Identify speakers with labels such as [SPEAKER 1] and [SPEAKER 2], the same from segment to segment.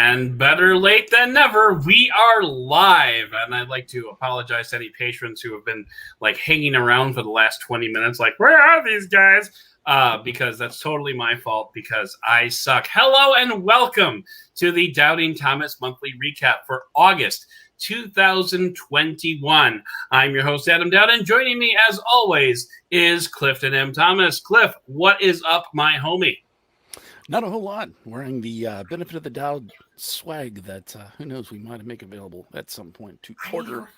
[SPEAKER 1] And better late than never, we are live. And I'd like to apologize to any patrons who have been like hanging around for the last 20 minutes, like, where are these guys? Because that's totally my fault because I suck. Hello and welcome to the Douding Thomas monthly recap for August 2021. I'm your host, Adam Dowd, and joining me as always is Clifton M. Thomas. Cliff, what is up, my homie?
[SPEAKER 2] Not a whole lot. Wearing the benefit of the doubt swag that, who knows, we might make available at some point to order.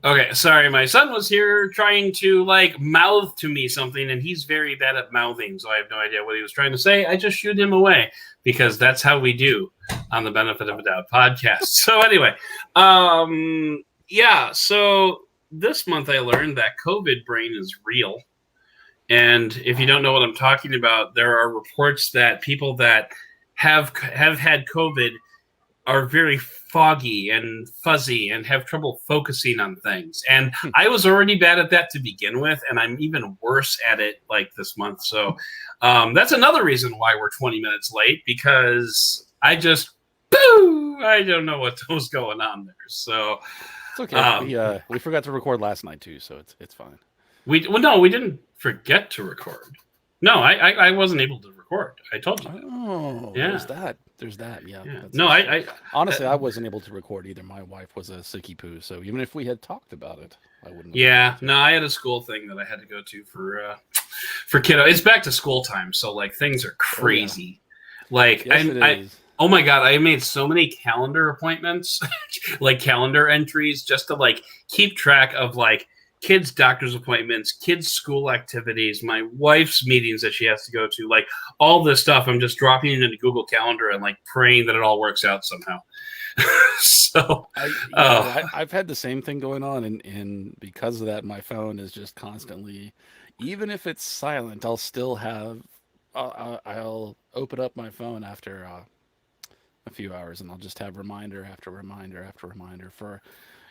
[SPEAKER 1] Okay, sorry, my son was here trying to, like, mouth to me something, and he's very bad at mouthing, so I have no idea what he was trying to say. I just shoot him away, because that's how we do on the Benefit of a Doubt podcast. So anyway, so this month I learned that COVID brain is real. And if you don't know what I'm talking about, there are reports that people that have had COVID are very foggy and fuzzy and have trouble focusing on things. And I was already bad at that to begin with, and I'm even worse at it like this month. So that's another reason why we're 20 minutes late, because I don't know what was going on there. So
[SPEAKER 2] it's okay. We forgot to record last night too, so it's fine.
[SPEAKER 1] We didn't forget to record. No, I wasn't able to record. I told you.
[SPEAKER 2] Oh,
[SPEAKER 1] yeah.
[SPEAKER 2] There's that. Yeah.
[SPEAKER 1] No, I
[SPEAKER 2] honestly, I wasn't able to record either. My wife was a sicky poo, so even if we had talked about it, I wouldn't.
[SPEAKER 1] Yeah, no, I had a school thing that I had to go to for kiddo. It's back to school time, so like things are crazy. Oh, yeah. Like
[SPEAKER 2] yes,
[SPEAKER 1] oh my God, I made so many calendar appointments, like calendar entries, just to like keep track of like kids' doctor's appointments, kids' school activities, my wife's meetings that she has to go to, like all this stuff. I'm just dropping it into Google Calendar and like praying that it all works out somehow. So
[SPEAKER 2] I've had the same thing going on, and because of that, my phone is just constantly, even if it's silent, I'll still have, I'll open up my phone after a few hours, and I'll just have reminder after reminder after reminder for.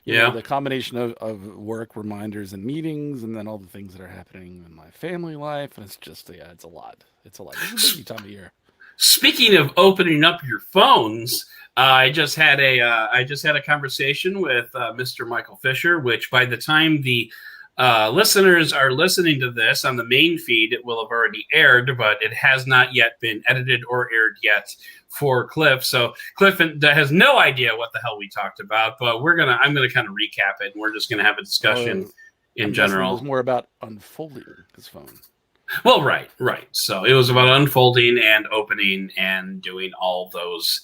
[SPEAKER 2] You know, the combination of work reminders and meetings, and then all the things that are happening in my family life, and it's just it's a lot. It's a lot. It's a busy time of year.
[SPEAKER 1] Speaking of opening up your phones, I just had a conversation with Mr. Michael Fisher, which by the time the listeners are listening to this on the main feed, it will have already aired, but it has not yet been edited or aired yet for Cliff. So Cliff has no idea what the hell we talked about, but I'm gonna kind of recap it, and we're just gonna have a discussion in general.
[SPEAKER 2] It was more about unfolding his phone.
[SPEAKER 1] Well, right. So it was about unfolding and opening and doing all those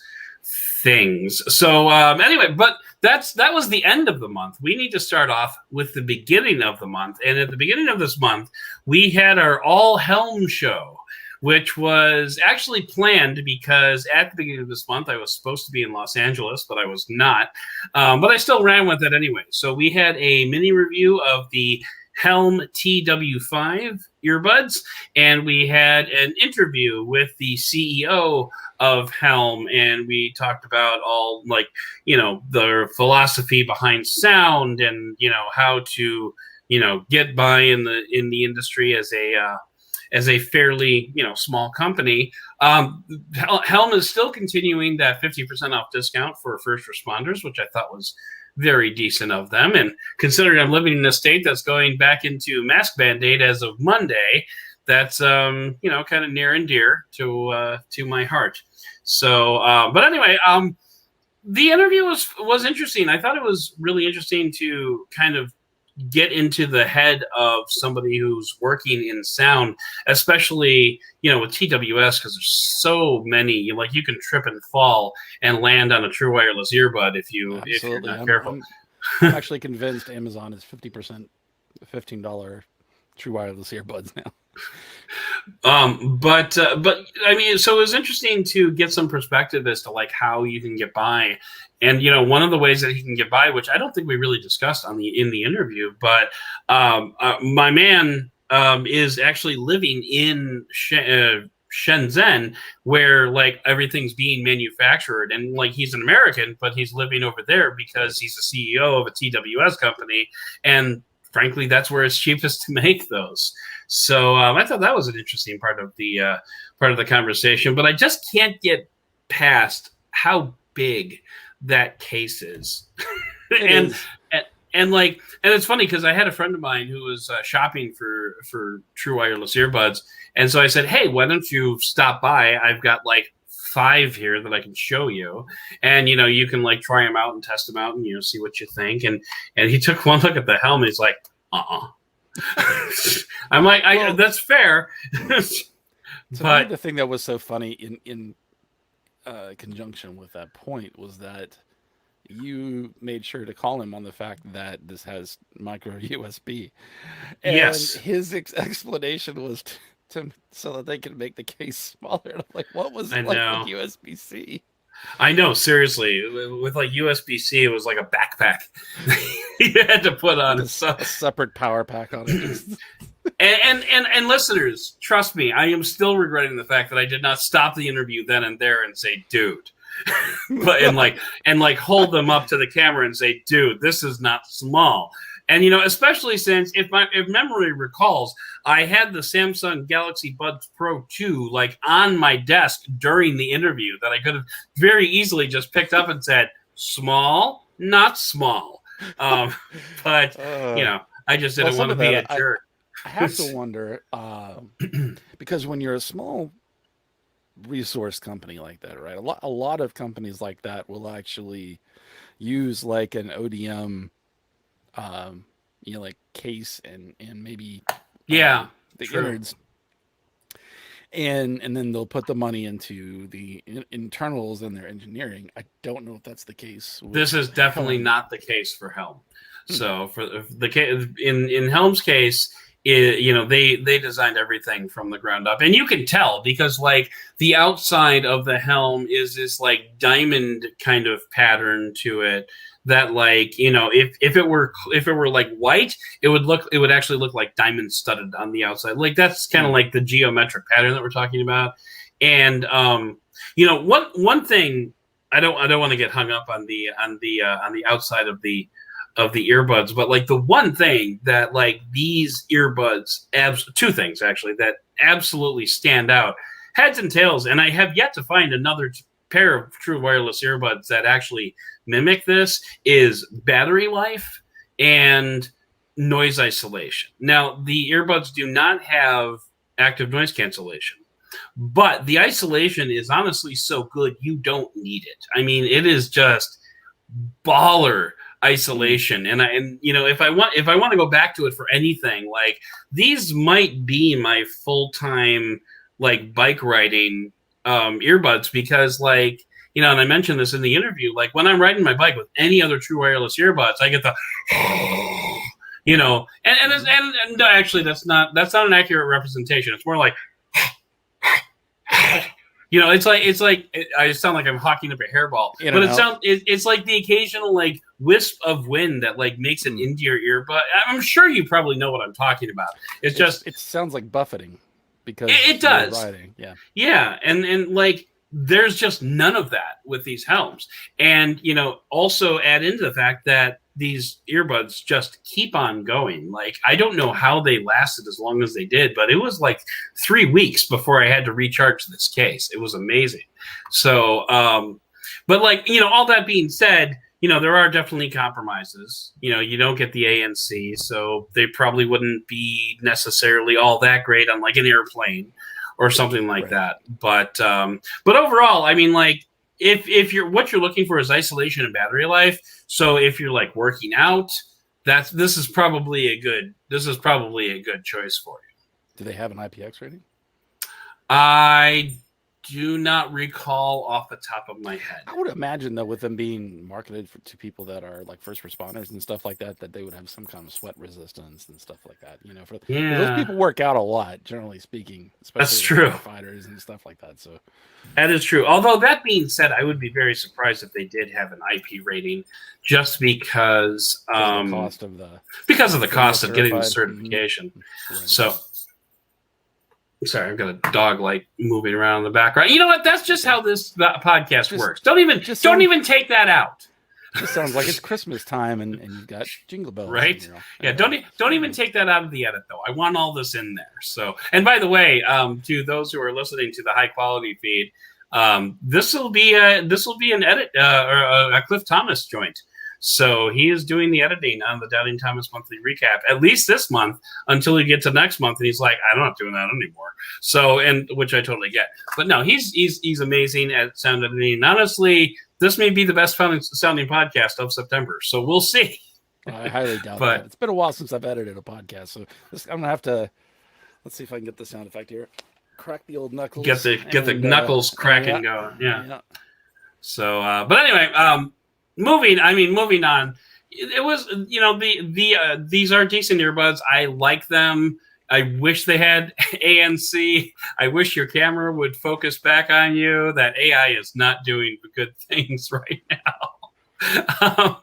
[SPEAKER 1] things. So anyway, but that was the end of the month. We need to start off with the beginning of the month. And at the beginning of this month, we had our all Helm show, which was actually planned because at the beginning of this month, I was supposed to be in Los Angeles, but I was not. But I still ran with it anyway. So we had a mini review of the Helm TW5 earbuds, and we had an interview with the CEO of Helm, and we talked about all, like, you know, the philosophy behind sound, and, you know, how to, you know, get by in the industry as a fairly, you know, small company. Helm is still continuing that 50% off discount for first responders, which I thought was very decent of them. And considering I'm living in a state that's going back into mask mandate as of Monday, that's, you know, kind of near and dear to my heart. So, but anyway, the interview was interesting. I thought it was really interesting to kind of get into the head of somebody who's working in sound, especially, you know, with TWS, because there's so many, like, you can trip and fall and land on a true wireless earbud if you're not careful.
[SPEAKER 2] I'm actually convinced Amazon is 50% $15 true wireless earbuds now.
[SPEAKER 1] But I mean, so it was interesting to get some perspective as to like how you can get by. And, you know, one of the ways that he can get by, which I don't think we really discussed in the interview, but my man is actually living in Shenzhen, where like everything's being manufactured, and like he's an American, but he's living over there because he's the CEO of a TWS company, and frankly, that's where it's cheapest to make those. So I thought that was an interesting part of the conversation, but I just can't get past how big that case is.
[SPEAKER 2] It
[SPEAKER 1] and,
[SPEAKER 2] is.
[SPEAKER 1] and it's funny because I had a friend of mine who was shopping for true wireless earbuds, and so I said, hey, why don't you stop by? I've got like 5 here that I can show you, and you can like try them out and test them out and see what you think. And he took one look at the Helm and he's like, I'm like, well, that's fair.
[SPEAKER 2] But the thing that was so funny in conjunction with that point was that you made sure to call him on the fact that this has micro USB. And
[SPEAKER 1] yes,
[SPEAKER 2] his explanation was so that they can make the case smaller. And I'm like, what was it like with USB-C?
[SPEAKER 1] I know, seriously. With like USB-C, it was like a backpack you had to put on
[SPEAKER 2] a separate power pack on it.
[SPEAKER 1] and listeners, trust me, I am still regretting the fact that I did not stop the interview then and there and say, dude. and hold them up to the camera and say, dude, this is not small. And especially since if memory recalls, I had the Samsung Galaxy Buds Pro 2 like on my desk during the interview that I could have very easily just picked up and said, small, not small. But I just didn't want to be a jerk.
[SPEAKER 2] I have to wonder because when you're a small resource company like that, right? A lot of companies like that will actually use like an ODM like case and maybe the innards, and then they'll put the money into the internals and their engineering. I don't know if that's the case.
[SPEAKER 1] This is definitely not the case for Helm. So for the case in Helm's case, they designed everything from the ground up, and you can tell because like the outside of the Helm is this like diamond kind of pattern to it that like if it were like white, it would actually look like diamond studded on the outside. Like that's kind of like the geometric pattern that we're talking about. And one thing I don't want to get hung up on the outside of the earbuds, but like the one thing that like these earbuds, two things actually that absolutely stand out, heads and tails, and I have yet to find another pair of true wireless earbuds that actually mimic this, is battery life and noise isolation. Now, the earbuds do not have active noise cancellation, but the isolation is honestly so good you don't need it. I mean, it is just baller isolation. And if I want to go back to it for anything, like these might be my full-time like bike riding earbuds, because like and I mentioned this in the interview, like when I'm riding my bike with any other true wireless earbuds, I get the and actually that's not an accurate representation. It's more like it's like I sound like I'm hawking up a hairball, but it's like the occasional like wisp of wind that like makes it into your earbud. I'm sure you probably know what I'm talking about. It
[SPEAKER 2] sounds like buffeting because
[SPEAKER 1] it does.
[SPEAKER 2] Riding.
[SPEAKER 1] Yeah, and like there's just none of that with these Helms, and also add into the fact that these earbuds just keep on going. Like I don't know how they lasted as long as they did, but it was like 3 weeks before I had to recharge this case. It was amazing. So, but like all that being said, there are definitely compromises. You don't get the ANC, so they probably wouldn't be necessarily all that great on like an airplane or something like that. But overall, I mean, like if what you're looking for is isolation and battery life. So if you're like working out, this is probably a good choice for you.
[SPEAKER 2] Do they have an IPX rating?
[SPEAKER 1] I do not recall off the top of my head.
[SPEAKER 2] I would imagine though, with them being marketed to people that are like first responders and stuff like that, that they would have some kind of sweat resistance and stuff like that. Those people work out a lot, generally speaking. Especially
[SPEAKER 1] that's true.
[SPEAKER 2] Fighters and stuff like that. So
[SPEAKER 1] that is true. Although that being said, I would be very surprised if they did have an IP rating, just because
[SPEAKER 2] the cost of
[SPEAKER 1] getting the certification. Mm-hmm. Right. So. Sorry, I've got a dog like moving around in the background. You know what? That's just how this podcast works. Don't even take that out.
[SPEAKER 2] Just sounds like it's Christmas time and you've got jingle bells.
[SPEAKER 1] Right? Yeah. Don't even take that out of the edit though. I want all this in there. So, and by the way, to those who are listening to the high quality feed, This will be an edit or a Cliff Thomas joint. So he is doing the editing on the Douding Thomas monthly recap, at least this month, until he gets to next month, and he's like, I'm not doing that anymore. So, and which I totally get. But no, he's amazing at sound editing. And honestly, this may be the best sounding podcast of September. So we'll see.
[SPEAKER 2] I highly doubt that. It's been a while since I've edited a podcast, so I'm gonna have to. Let's see if I can get the sound effect here. Crack the old knuckles.
[SPEAKER 1] Get the knuckles cracking going. Yeah. So, but anyway, moving on. It was, these are decent earbuds. I like them. I wish they had ANC. I wish your camera would focus back on you. That AI is not doing good things right now.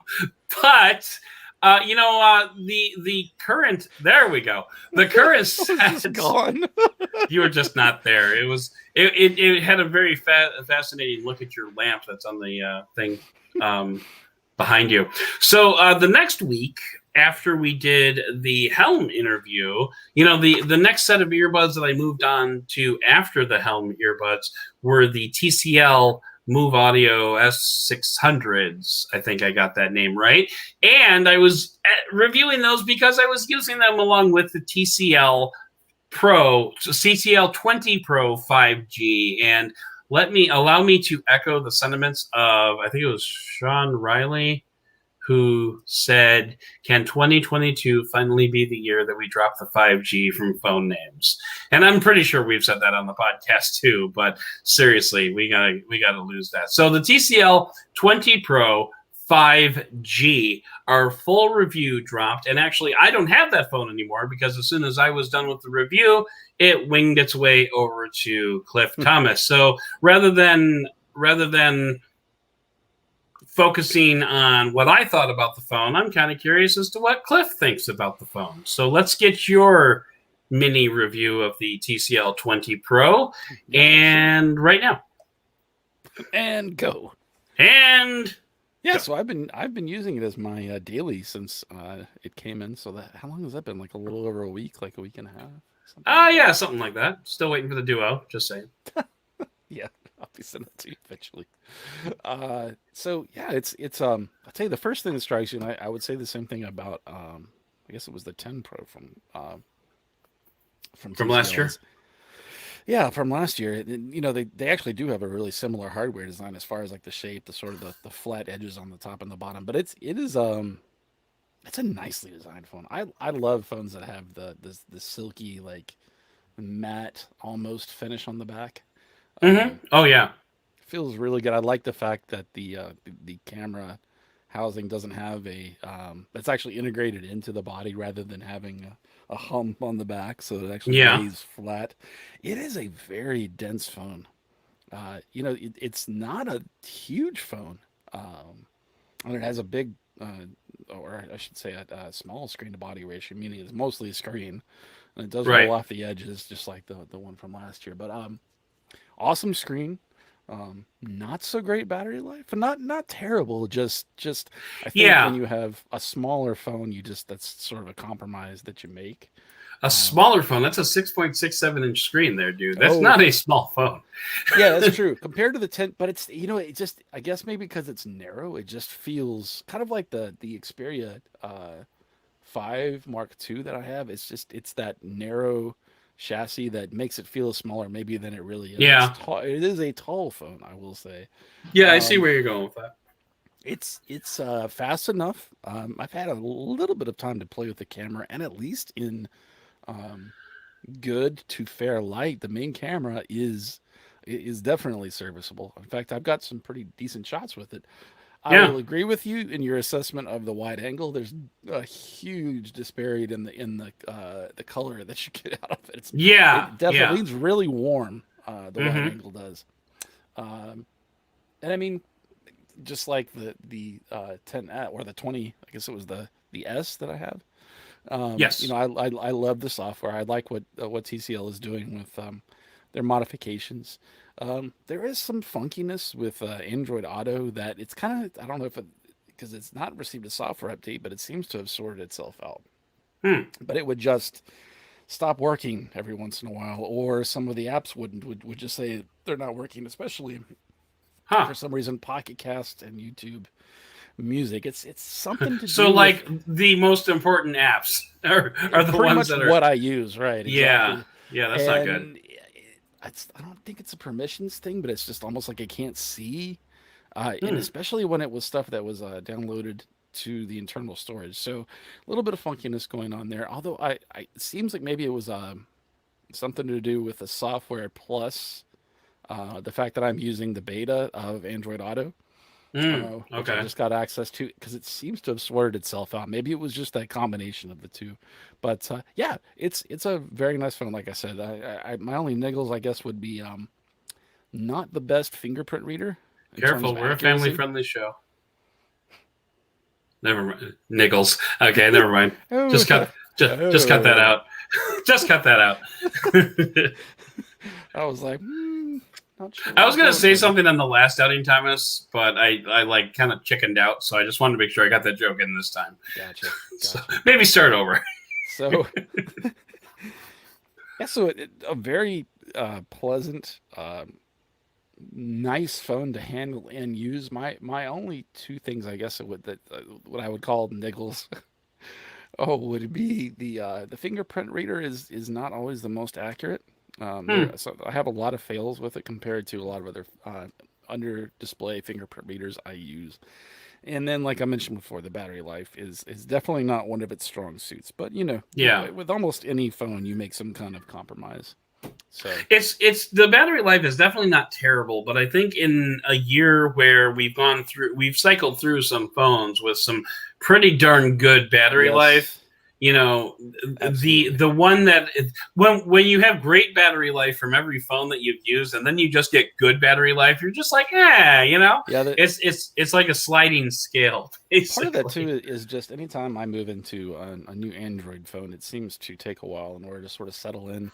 [SPEAKER 1] But the current, there we go. The current set,
[SPEAKER 2] gone.
[SPEAKER 1] You were just not there. It had a very fascinating look at your lamp that's on the thing behind you. So the next week, after we did the Helm interview, the next set of earbuds that I moved on to after the Helm earbuds were the TCL Move Audio S600s. I think I got that name right. And I was reviewing those because I was using them along with the TCL Pro, CCL 20 Pro 5G. And allow me to echo the sentiments of, I think it was Sean Riley, who said, can 2022 finally be the year that we drop the 5G from phone names? And I'm pretty sure we've said that on the podcast too, but seriously, we gotta lose that. So the TCL 20 Pro 5G, our full review dropped, and actually I don't have that phone anymore because as soon as I was done with the review, it winged its way over to Cliff Thomas. So rather than focusing on what I thought about the phone, I'm kind of curious as to what Cliff thinks about the phone. So let's get your mini review of the TCL 20 Pro, and right now.
[SPEAKER 2] And go.
[SPEAKER 1] And
[SPEAKER 2] yeah, so I've been using it as my daily since it came in. So how long has that been? Like a little over a week, like a week and a half?
[SPEAKER 1] Yeah, something like that. Still waiting for the Duo, just saying.
[SPEAKER 2] Yeah, I'll be sending it to you eventually. So yeah, it's I'll tell you the first thing that strikes you, and I would say the same thing about I guess it was the 10 Pro from
[SPEAKER 1] last year.
[SPEAKER 2] Yeah, from last year. They actually do have a really similar hardware design as far as like the shape, the sort of the flat edges on the top and the bottom. But it's a nicely designed phone. I love phones that have the silky, like matte almost finish on the back.
[SPEAKER 1] Oh yeah,
[SPEAKER 2] feels really good. I like the fact that the camera housing doesn't have it's actually integrated into the body rather than having a hump on the back, so it actually lays flat. It is a very dense phone. It's not a huge phone. And it has a big, or I should say, a small screen to body ratio, meaning it's mostly a screen, and it does roll off the edges just like the one from last year. But awesome screen. Not so great battery life, not terrible. Just I think when you have a smaller phone, that's sort of a compromise that you make.
[SPEAKER 1] A smaller phone, that's a 6.67 inch screen there, dude. That's not a small phone.
[SPEAKER 2] Yeah, that's true. Compared to the 10, but it's it just, I guess maybe because it's narrow, it just feels kind of like the Xperia 5 Mark II that I have. It's that narrow chassis that makes it feel smaller maybe than it really is.
[SPEAKER 1] Yeah.
[SPEAKER 2] It is a tall phone, I will say.
[SPEAKER 1] Yeah, I see where you're going with that.
[SPEAKER 2] It's fast enough. I've had a little bit of time to play with the camera, and at least in good to fair light, the main camera is definitely serviceable. In fact, I've got some pretty decent shots with it. I will agree with you in your assessment of the wide angle. There's a huge disparity in the color that you get out of it. It definitely leans really warm. The wide angle does, and I mean, just like the 10 or the 20. I guess it was the S that I have.
[SPEAKER 1] Yes.
[SPEAKER 2] I love the software. I like what TCL is doing with their modifications. There is some funkiness with Android Auto that it's kind of, I don't know if because it's not received a software update, but it seems to have sorted itself out. But it would just stop working every once in a while, or some of the apps would just say they're not working, especially
[SPEAKER 1] Huh.
[SPEAKER 2] for some reason Pocket Cast and YouTube Music. It's something to
[SPEAKER 1] So
[SPEAKER 2] do with
[SPEAKER 1] like the most important apps are the
[SPEAKER 2] pretty
[SPEAKER 1] ones
[SPEAKER 2] much
[SPEAKER 1] that are.
[SPEAKER 2] what I use, right?
[SPEAKER 1] Yeah.
[SPEAKER 2] Exactly.
[SPEAKER 1] Yeah, that's not good.
[SPEAKER 2] And I don't think it's a permissions thing, but it's just almost like I can't see, and
[SPEAKER 1] Hmm.
[SPEAKER 2] especially when it was stuff that was downloaded to the internal storage. So a little bit of funkiness going on there. Although it seems like maybe it was something to do with the software plus the fact that I'm using the beta of Android Auto, which I
[SPEAKER 1] Okay.
[SPEAKER 2] just got access to because it seems to have sorted itself out. Maybe it was just that combination of the two, but yeah, it's a very nice phone. Like I said, my only niggles, I guess, would be not the best fingerprint reader in terms
[SPEAKER 1] Careful,
[SPEAKER 2] of
[SPEAKER 1] we're a family
[SPEAKER 2] accuracy.
[SPEAKER 1] friendly show. Never mind. Niggles. Okay, never mind.
[SPEAKER 2] Oh,
[SPEAKER 1] Just cut just cut that
[SPEAKER 2] oh.
[SPEAKER 1] out. Just cut that out.
[SPEAKER 2] I was like, not sure
[SPEAKER 1] I
[SPEAKER 2] where
[SPEAKER 1] was
[SPEAKER 2] he's
[SPEAKER 1] gonna
[SPEAKER 2] going
[SPEAKER 1] say
[SPEAKER 2] for that.
[SPEAKER 1] something on the last Doubting Thomas, but I like kind of chickened out, so I just wanted to make sure I got that joke in this time.
[SPEAKER 2] Gotcha,
[SPEAKER 1] So
[SPEAKER 2] gotcha.
[SPEAKER 1] maybe start over.
[SPEAKER 2] So yeah, so a very pleasant, nice phone to handle and use. My only two things, I guess, what I would call niggles. Oh, would be the fingerprint reader is not always the most accurate.
[SPEAKER 1] Hmm.
[SPEAKER 2] So I have a lot of fails with it compared to a lot of other under display fingerprint readers I use. And then, like I mentioned before, the battery life is definitely not one of its strong suits. But
[SPEAKER 1] Yeah.
[SPEAKER 2] with almost any phone, you make some kind of compromise. So
[SPEAKER 1] It's the battery life is definitely not terrible, but I think in a year where we've cycled through some phones with some pretty darn good battery life.
[SPEAKER 2] yes,
[SPEAKER 1] You know,
[SPEAKER 2] absolutely.
[SPEAKER 1] the one that when you have great battery life from every phone that you've used, and then you just get good battery life, you're just like,
[SPEAKER 2] Yeah, the
[SPEAKER 1] it's like a sliding scale,
[SPEAKER 2] part of that too
[SPEAKER 1] basically.
[SPEAKER 2] is just anytime I move into a new Android phone, it seems to take a while in order to sort of settle in.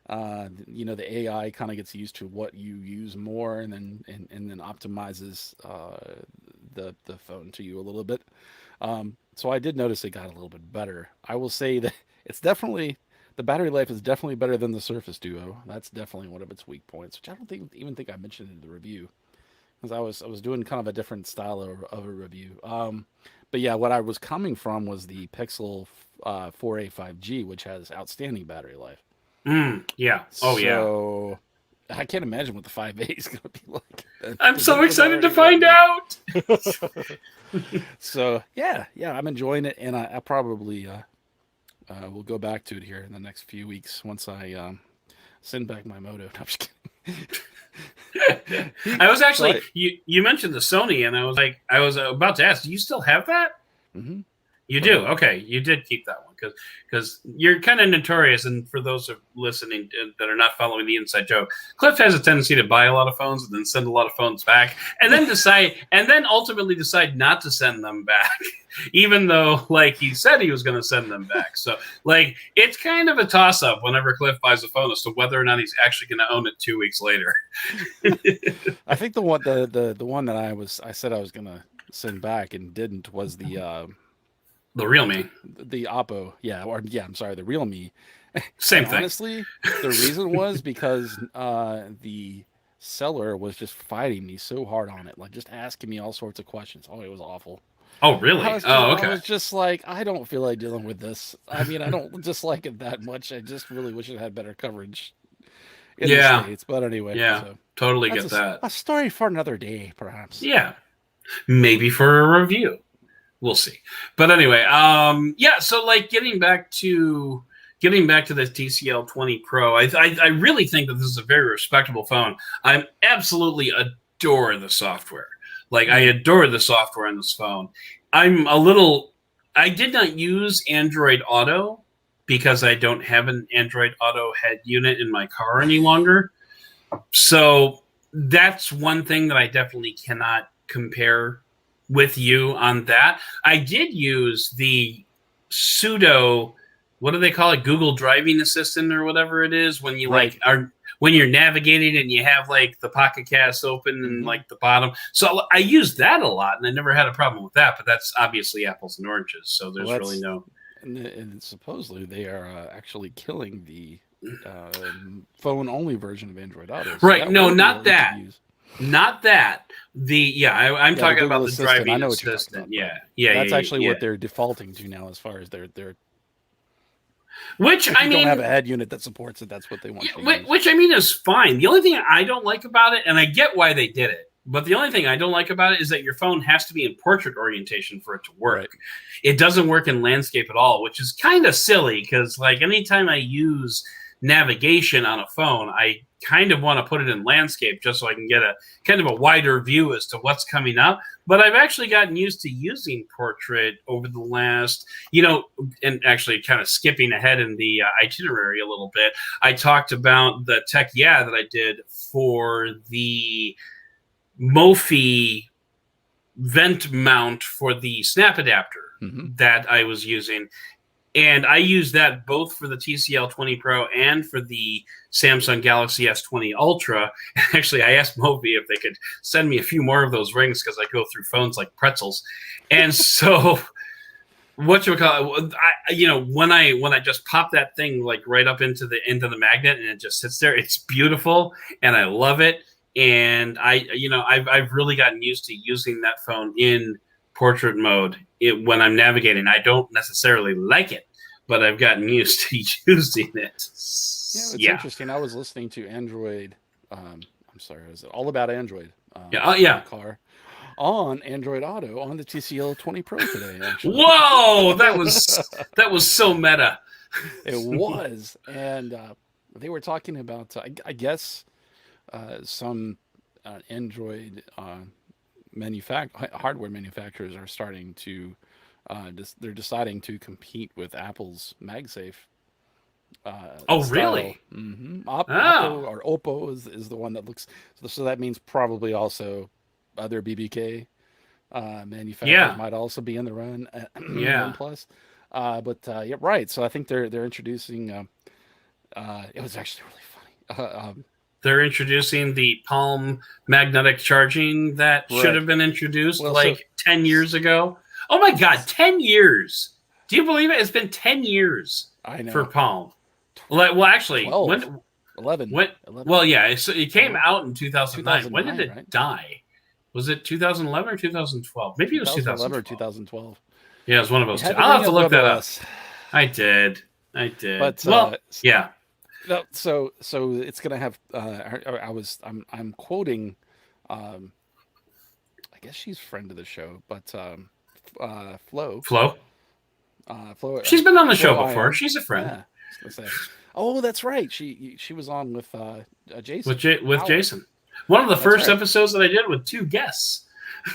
[SPEAKER 2] The AI kind of gets used to what you use more, and then optimizes the phone to you a little bit. So I did notice it got a little bit better. I will say that it's definitely the battery life is definitely better than the Surface Duo. That's definitely one of its weak points, which I don't even think I mentioned in the review because I was doing kind of a different style of a review. But yeah, what I was coming from was the Pixel 4a 5G, which has outstanding battery life.
[SPEAKER 1] Yeah. Oh yeah.
[SPEAKER 2] So I can't imagine what the 5A is going to be like then,
[SPEAKER 1] I'm
[SPEAKER 2] because it
[SPEAKER 1] so
[SPEAKER 2] was
[SPEAKER 1] excited to
[SPEAKER 2] already that
[SPEAKER 1] find
[SPEAKER 2] good.
[SPEAKER 1] out.
[SPEAKER 2] So yeah, I'm enjoying it, and I probably will go back to it here in the next few weeks once I send back my moto. No, I'm just kidding.
[SPEAKER 1] I was
[SPEAKER 2] So
[SPEAKER 1] actually you mentioned the Sony, and I was about to ask, do you still have that?
[SPEAKER 2] mhm,
[SPEAKER 1] You
[SPEAKER 2] I
[SPEAKER 1] do.
[SPEAKER 2] do.
[SPEAKER 1] Okay, you did keep that one because you're kind of notorious. And for those of listening that are not following the inside joke, Cliff has a tendency to buy a lot of phones and then send a lot of phones back, and then ultimately decide not to send them back, even though like he said he was going to send them back. So like it's kind of a toss up whenever Cliff buys a phone as to whether or not he's actually going to own it 2 weeks later.
[SPEAKER 2] I think the one that I said I was gonna send back and didn't was
[SPEAKER 1] The real me,
[SPEAKER 2] the Oppo. Yeah, or yeah, I'm sorry, the Realme. And
[SPEAKER 1] same thing.
[SPEAKER 2] honestly, the reason was because the seller was just fighting me so hard on it, like just asking me all sorts of questions. Oh, it was awful.
[SPEAKER 1] Oh
[SPEAKER 2] I
[SPEAKER 1] really?
[SPEAKER 2] was just
[SPEAKER 1] Oh
[SPEAKER 2] I
[SPEAKER 1] okay.
[SPEAKER 2] was just like, I don't feel like dealing with this. I mean, I don't dislike it that much. I just really wish it had better coverage in the
[SPEAKER 1] Yeah,
[SPEAKER 2] States. But anyway,
[SPEAKER 1] yeah,
[SPEAKER 2] so
[SPEAKER 1] totally
[SPEAKER 2] that's
[SPEAKER 1] get that.
[SPEAKER 2] a story for another day, perhaps.
[SPEAKER 1] Yeah, maybe for a review. We'll see. But anyway, yeah. So like getting back to this TCL 20 Pro, I really think that this is a very respectable phone. I absolutely adore the software. Like I
[SPEAKER 2] Mm,
[SPEAKER 1] adore the software on this phone. I'm a little. I did not use Android Auto because I don't have an Android Auto head unit in my car any longer. So that's one thing that I definitely cannot compare with you on that. I did use the pseudo, what do they call it? Google Driving Assistant or whatever it is when you
[SPEAKER 2] right.
[SPEAKER 1] like are when you're navigating and you have like the Pocket Cast open and
[SPEAKER 2] Hmm.
[SPEAKER 1] like the bottom. So I used that a lot and I never had a problem with that. But that's obviously apples and oranges. So
[SPEAKER 2] Well,
[SPEAKER 1] there's really no.
[SPEAKER 2] And supposedly they are actually killing the phone-only version of Android Auto. So
[SPEAKER 1] Right?
[SPEAKER 2] that
[SPEAKER 1] No,
[SPEAKER 2] will be what
[SPEAKER 1] not
[SPEAKER 2] we could
[SPEAKER 1] that.
[SPEAKER 2] use.
[SPEAKER 1] Not that. I'm
[SPEAKER 2] Yeah, the
[SPEAKER 1] talking about
[SPEAKER 2] Google
[SPEAKER 1] the
[SPEAKER 2] Assistant. I
[SPEAKER 1] driving
[SPEAKER 2] know what you're talking
[SPEAKER 1] assistant.
[SPEAKER 2] about.
[SPEAKER 1] Yeah,
[SPEAKER 2] Right.
[SPEAKER 1] yeah,
[SPEAKER 2] That's
[SPEAKER 1] yeah,
[SPEAKER 2] actually
[SPEAKER 1] yeah.
[SPEAKER 2] what they're defaulting to now, as far as their.
[SPEAKER 1] Which
[SPEAKER 2] If
[SPEAKER 1] I
[SPEAKER 2] you don't have a
[SPEAKER 1] mean,
[SPEAKER 2] head unit that supports it, that's what they want you to use.
[SPEAKER 1] which I mean is fine. The only thing I don't like about it, and I get why they did it, but the only thing I don't like about it is that your phone has to be in portrait orientation for it to work.
[SPEAKER 2] Right.
[SPEAKER 1] It doesn't work in landscape at all, which is kind of silly because, like, anytime I use navigation on a phone, I kind of want to put it in landscape just so I can get a kind of a wider view as to what's coming up. But I've actually gotten used to using portrait over the last, and actually kind of skipping ahead in the itinerary a little bit. I talked about the tech that I did for the Mophie vent mount for the snap adapter that I was using. And I used that both for the TCL 20 Pro and for the Samsung Galaxy S20 Ultra. Actually, I asked Mophie if they could send me a few more of those rings because I go through phones like pretzels. And so, when I just pop that thing like right up into the magnet and it just sits there, it's beautiful and I love it. And I've really gotten used to using that phone in portrait mode when I'm navigating. I don't necessarily like it, but I've gotten used to using it.
[SPEAKER 2] It's interesting. I was listening to Android. I'm sorry, was it All About Android?
[SPEAKER 1] In the
[SPEAKER 2] car on Android Auto on the TCL 20 Pro today. Actually.
[SPEAKER 1] Whoa, that was so meta.
[SPEAKER 2] It was, and they were talking about I guess some Android hardware manufacturers are starting to they're deciding to compete with Apple's MagSafe.
[SPEAKER 1] Really?
[SPEAKER 2] Mm-hmm. Oppo or Oppo is the one that looks. So that means probably also other BBK manufacturers might also be in the run. OnePlus. But right. So I think they're introducing. It was actually really funny.
[SPEAKER 1] They're introducing the Palm magnetic charging that should have been introduced 10 years ago. Oh my God, 10 years. Do you believe it? It's been 10 years for Palm. Well, actually,
[SPEAKER 2] 12, 11.
[SPEAKER 1] Well, yeah, it came out in 2009. When did it die? Was it 2011 or 2012? Maybe it was 2011
[SPEAKER 2] or 2012.
[SPEAKER 1] Yeah, it was one of those two. I'll have to look that up. I did.
[SPEAKER 2] But
[SPEAKER 1] yeah.
[SPEAKER 2] No, so it's gonna have. I'm quoting. I guess she's friend of the show, but Flo.
[SPEAKER 1] Flo.
[SPEAKER 2] Flo.
[SPEAKER 1] She's been on the show before. She's a friend.
[SPEAKER 2] Yeah, I was gonna say. Oh, that's right. She was on with Jason.
[SPEAKER 1] With Jason. One of the first episodes that I did with two guests.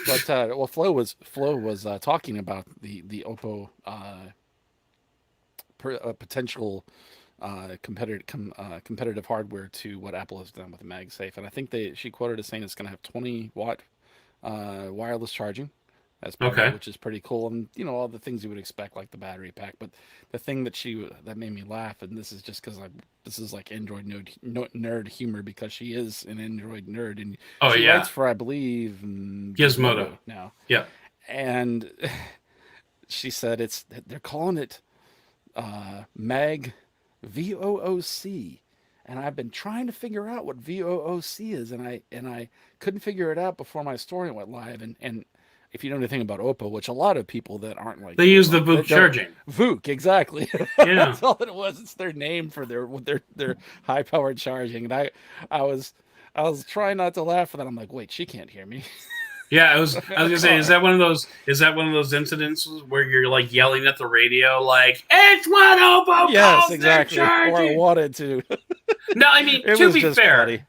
[SPEAKER 2] But Flo was talking about the Oppo potential competitive hardware to what Apple has done with the MagSafe, and I think she quoted as saying it's going to have 20-watt wireless charging. That's which is pretty cool, and all the things you would expect, like the battery pack. But the thing that made me laugh, and this is just because this is like Android nerd humor, because she is an Android nerd, and she writes for, I believe,
[SPEAKER 1] Gizmodo
[SPEAKER 2] now.
[SPEAKER 1] Yeah,
[SPEAKER 2] and she said they're calling it Mag VOOC, and I've been trying to figure out what VOOC is, and I couldn't figure it out before my story went live. And if you know anything about Oppo, which a lot of people that aren't like,
[SPEAKER 1] they use the VOOC charging.
[SPEAKER 2] VOOC, exactly.
[SPEAKER 1] Yeah,
[SPEAKER 2] that's all it was. It's their name for their high powered charging. And I was trying not to laugh at that. I'm like, wait, she can't hear me.
[SPEAKER 1] Yeah, I was gonna say, is that one of those incidences where you're like yelling at the radio, like, it's one Oppo?
[SPEAKER 2] Yes, exactly. Or I wanted to.
[SPEAKER 1] No, I mean, to be fair,
[SPEAKER 2] funny.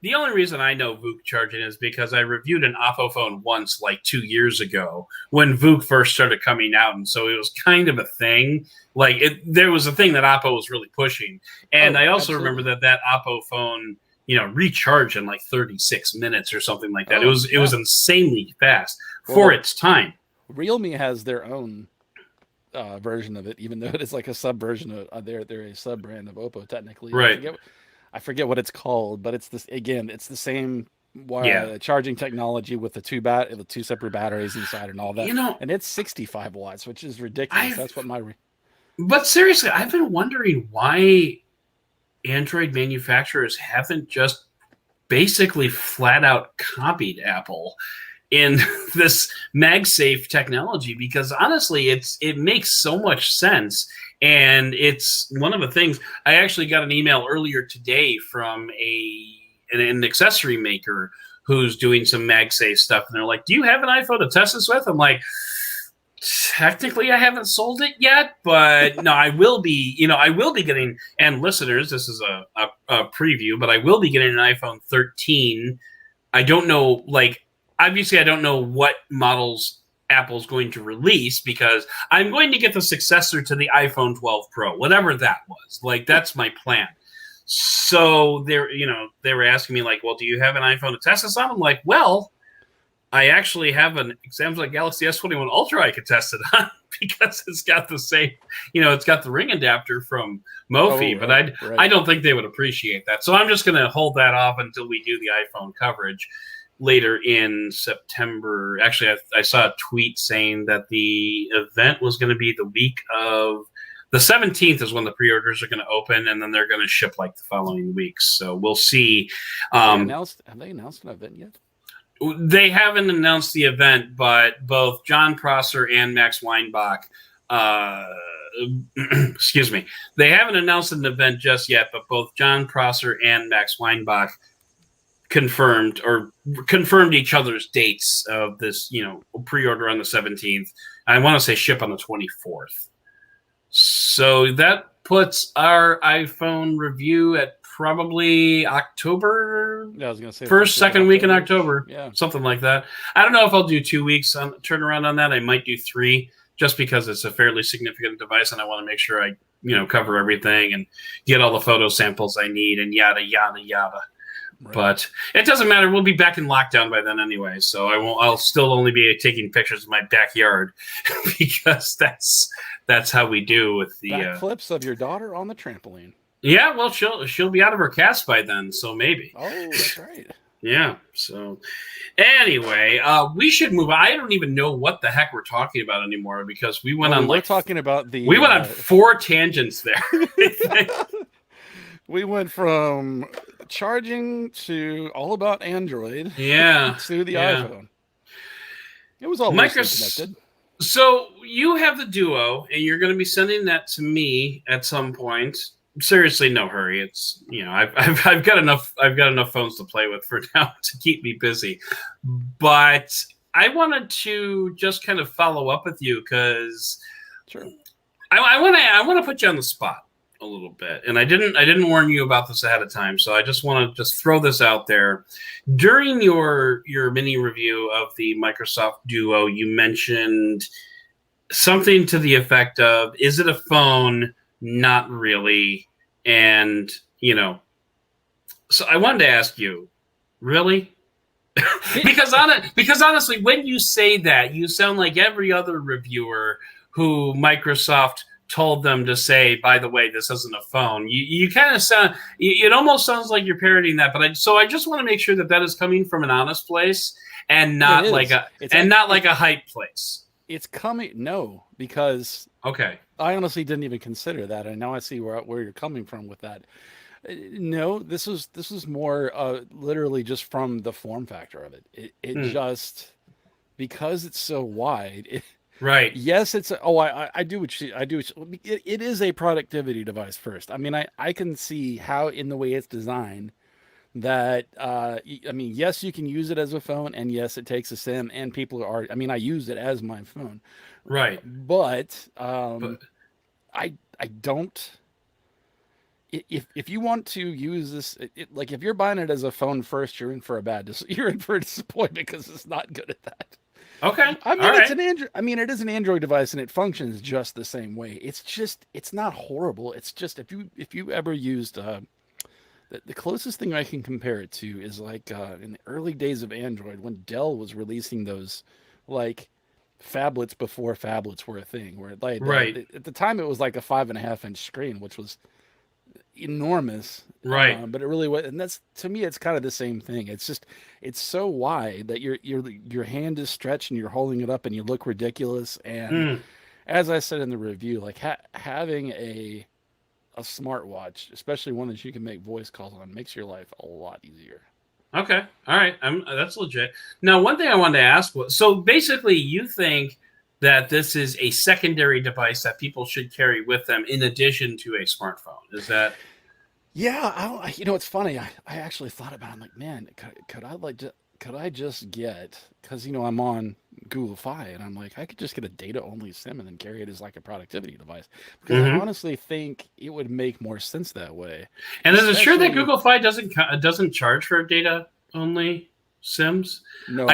[SPEAKER 1] The only reason I know VOOC charging is because I reviewed an Oppo phone once, like 2 years ago, when VOOC first started coming out, and so it was kind of a thing. Like, there was a thing that Oppo was really pushing, and I also remember that Oppo phone, recharged in like 36 minutes or something like that. It was insanely fast for its time.
[SPEAKER 2] Realme has their own version of it, even though it is like a sub version of they're a sub brand of Oppo technically.
[SPEAKER 1] Right.
[SPEAKER 2] I forget what it's called, but it's the same
[SPEAKER 1] Yeah.
[SPEAKER 2] charging technology with the two separate batteries inside and all that,
[SPEAKER 1] You know,
[SPEAKER 2] and it's 65 watts, which is ridiculous.
[SPEAKER 1] I've
[SPEAKER 2] That's what my
[SPEAKER 1] but seriously, I've been wondering why Android manufacturers haven't just basically flat out copied Apple in this MagSafe technology, because honestly it makes so much sense, and it's one of the things. I actually got an email earlier today from an accessory maker who's doing some MagSafe stuff, and they're like, do you have an iPhone to test this with? I'm like, technically I haven't sold it yet, but no, I will be, I will be getting, and listeners, this is a preview, but I will be getting an iPhone 13. I don't know, obviously I don't know what models Apple's going to release, because I'm going to get the successor to the iPhone 12 Pro, whatever that was. That's my plan. So they were asking me well, do you have an iPhone to test this on? I'm like, well, I actually have an Samsung Galaxy S21 Ultra I could test it on, because it's got the same, it's got the ring adapter from Mophie, but I don't think they would appreciate that. So I'm just going to hold that off until we do the iPhone coverage later in September. Actually, I saw a tweet saying that the event was going to be the week of the 17th is when the pre-orders are going to open, and then they're going to ship the following weeks. So we'll see.
[SPEAKER 2] Have they announced an event yet?
[SPEAKER 1] They haven't announced the event, but both John Prosser and Max Weinbach, excuse me, they haven't announced an event just yet, but both John Prosser and Max Weinbach confirmed each other's dates of this, pre-order on the 17th. I want to say ship on the 24th. So that puts our iPhone review at probably October.
[SPEAKER 2] Yeah, I was going to say
[SPEAKER 1] first, second week in October.
[SPEAKER 2] Yeah,
[SPEAKER 1] something like that. I don't know if I'll do 2 weeks on turnaround on that. I might do 3, just because it's a fairly significant device, and I want to make sure I, cover everything and get all the photo samples I need and yada yada yada. Right. But it doesn't matter. We'll be back in lockdown by then anyway, so I'll still only be taking pictures of my backyard because that's how we do with the
[SPEAKER 2] backflips of your daughter on the trampoline.
[SPEAKER 1] Yeah, well, she'll be out of her cast by then, so maybe.
[SPEAKER 2] Oh, that's right.
[SPEAKER 1] Yeah. So, anyway, we should move on. I don't even know what the heck we're talking about anymore, because we went on
[SPEAKER 2] we're talking about
[SPEAKER 1] we went on 4 tangents there.
[SPEAKER 2] We went from charging to all about Android.
[SPEAKER 1] Yeah.
[SPEAKER 2] To the iPhone. It was all connected.
[SPEAKER 1] So you have the Duo, and you're going to be sending that to me at some point. Seriously, no hurry. It's I've got enough phones to play with for now to keep me busy. But I wanted to just kind of follow up with you, because
[SPEAKER 2] sure.
[SPEAKER 1] I want to put you on the spot a little bit, and I didn't warn you about this ahead of time, so I just want to throw this out there. During your mini review of the Microsoft Duo, you mentioned something to the effect of, "Is it a phone? Not really." And so I wanted to ask you, really? because honestly, when you say that, you sound like every other reviewer who Microsoft told them to say, "By the way, this isn't a phone." You kind of sound. It almost sounds like you're parodying that. But I just want to make sure that is coming from an honest place, and not like a hype place.
[SPEAKER 2] It's coming. No, because
[SPEAKER 1] okay.
[SPEAKER 2] I honestly didn't even consider that, and now I see where you're coming from with that. No, this is more literally just from the form factor of it. It just, because it's so wide.
[SPEAKER 1] Right.
[SPEAKER 2] Yes, it's I do what it is a productivity device first. I mean, I can see how, in the way it's designed, that yes, you can use it as a phone, and yes, it takes a SIM, and people are. I mean, I use it as my phone.
[SPEAKER 1] Right.
[SPEAKER 2] But I don't. If you want to use this, if you're buying it as a phone first, you're in for a disappointment, because it's not good at that.
[SPEAKER 1] Okay.
[SPEAKER 2] I mean, it's an Android. I mean, it is an Android device, and it functions just the same way. It's not horrible. It's just, if you ever used the closest thing I can compare it to is in the early days of Android, when Dell was releasing those phablets before phablets were a thing, where right. At the time it was like a 5.5-inch screen, which was enormous,
[SPEAKER 1] Right.
[SPEAKER 2] but it really was, and that's, to me, it's kind of the same thing. It's just, it's so wide that your hand is stretched and you're holding it up and you look ridiculous. And
[SPEAKER 1] Mm.
[SPEAKER 2] as I said in the review, like having a smartwatch, especially one that you can make voice calls on, makes your life a lot easier.
[SPEAKER 1] Okay. All right. That's legit. Now, one thing I wanted to ask was, so basically you think that this is a secondary device that people should carry with them in addition to a smartphone. Is that?
[SPEAKER 2] Yeah, it's funny. I actually thought about it. I'm like, man, could I just get, because I'm on Google Fi, and I'm like, I could just get a data only SIM and then carry it as like a productivity device, because I honestly think it would make more sense that way.
[SPEAKER 1] And is it true that Google Fi doesn't charge for data only SIMs?
[SPEAKER 2] No,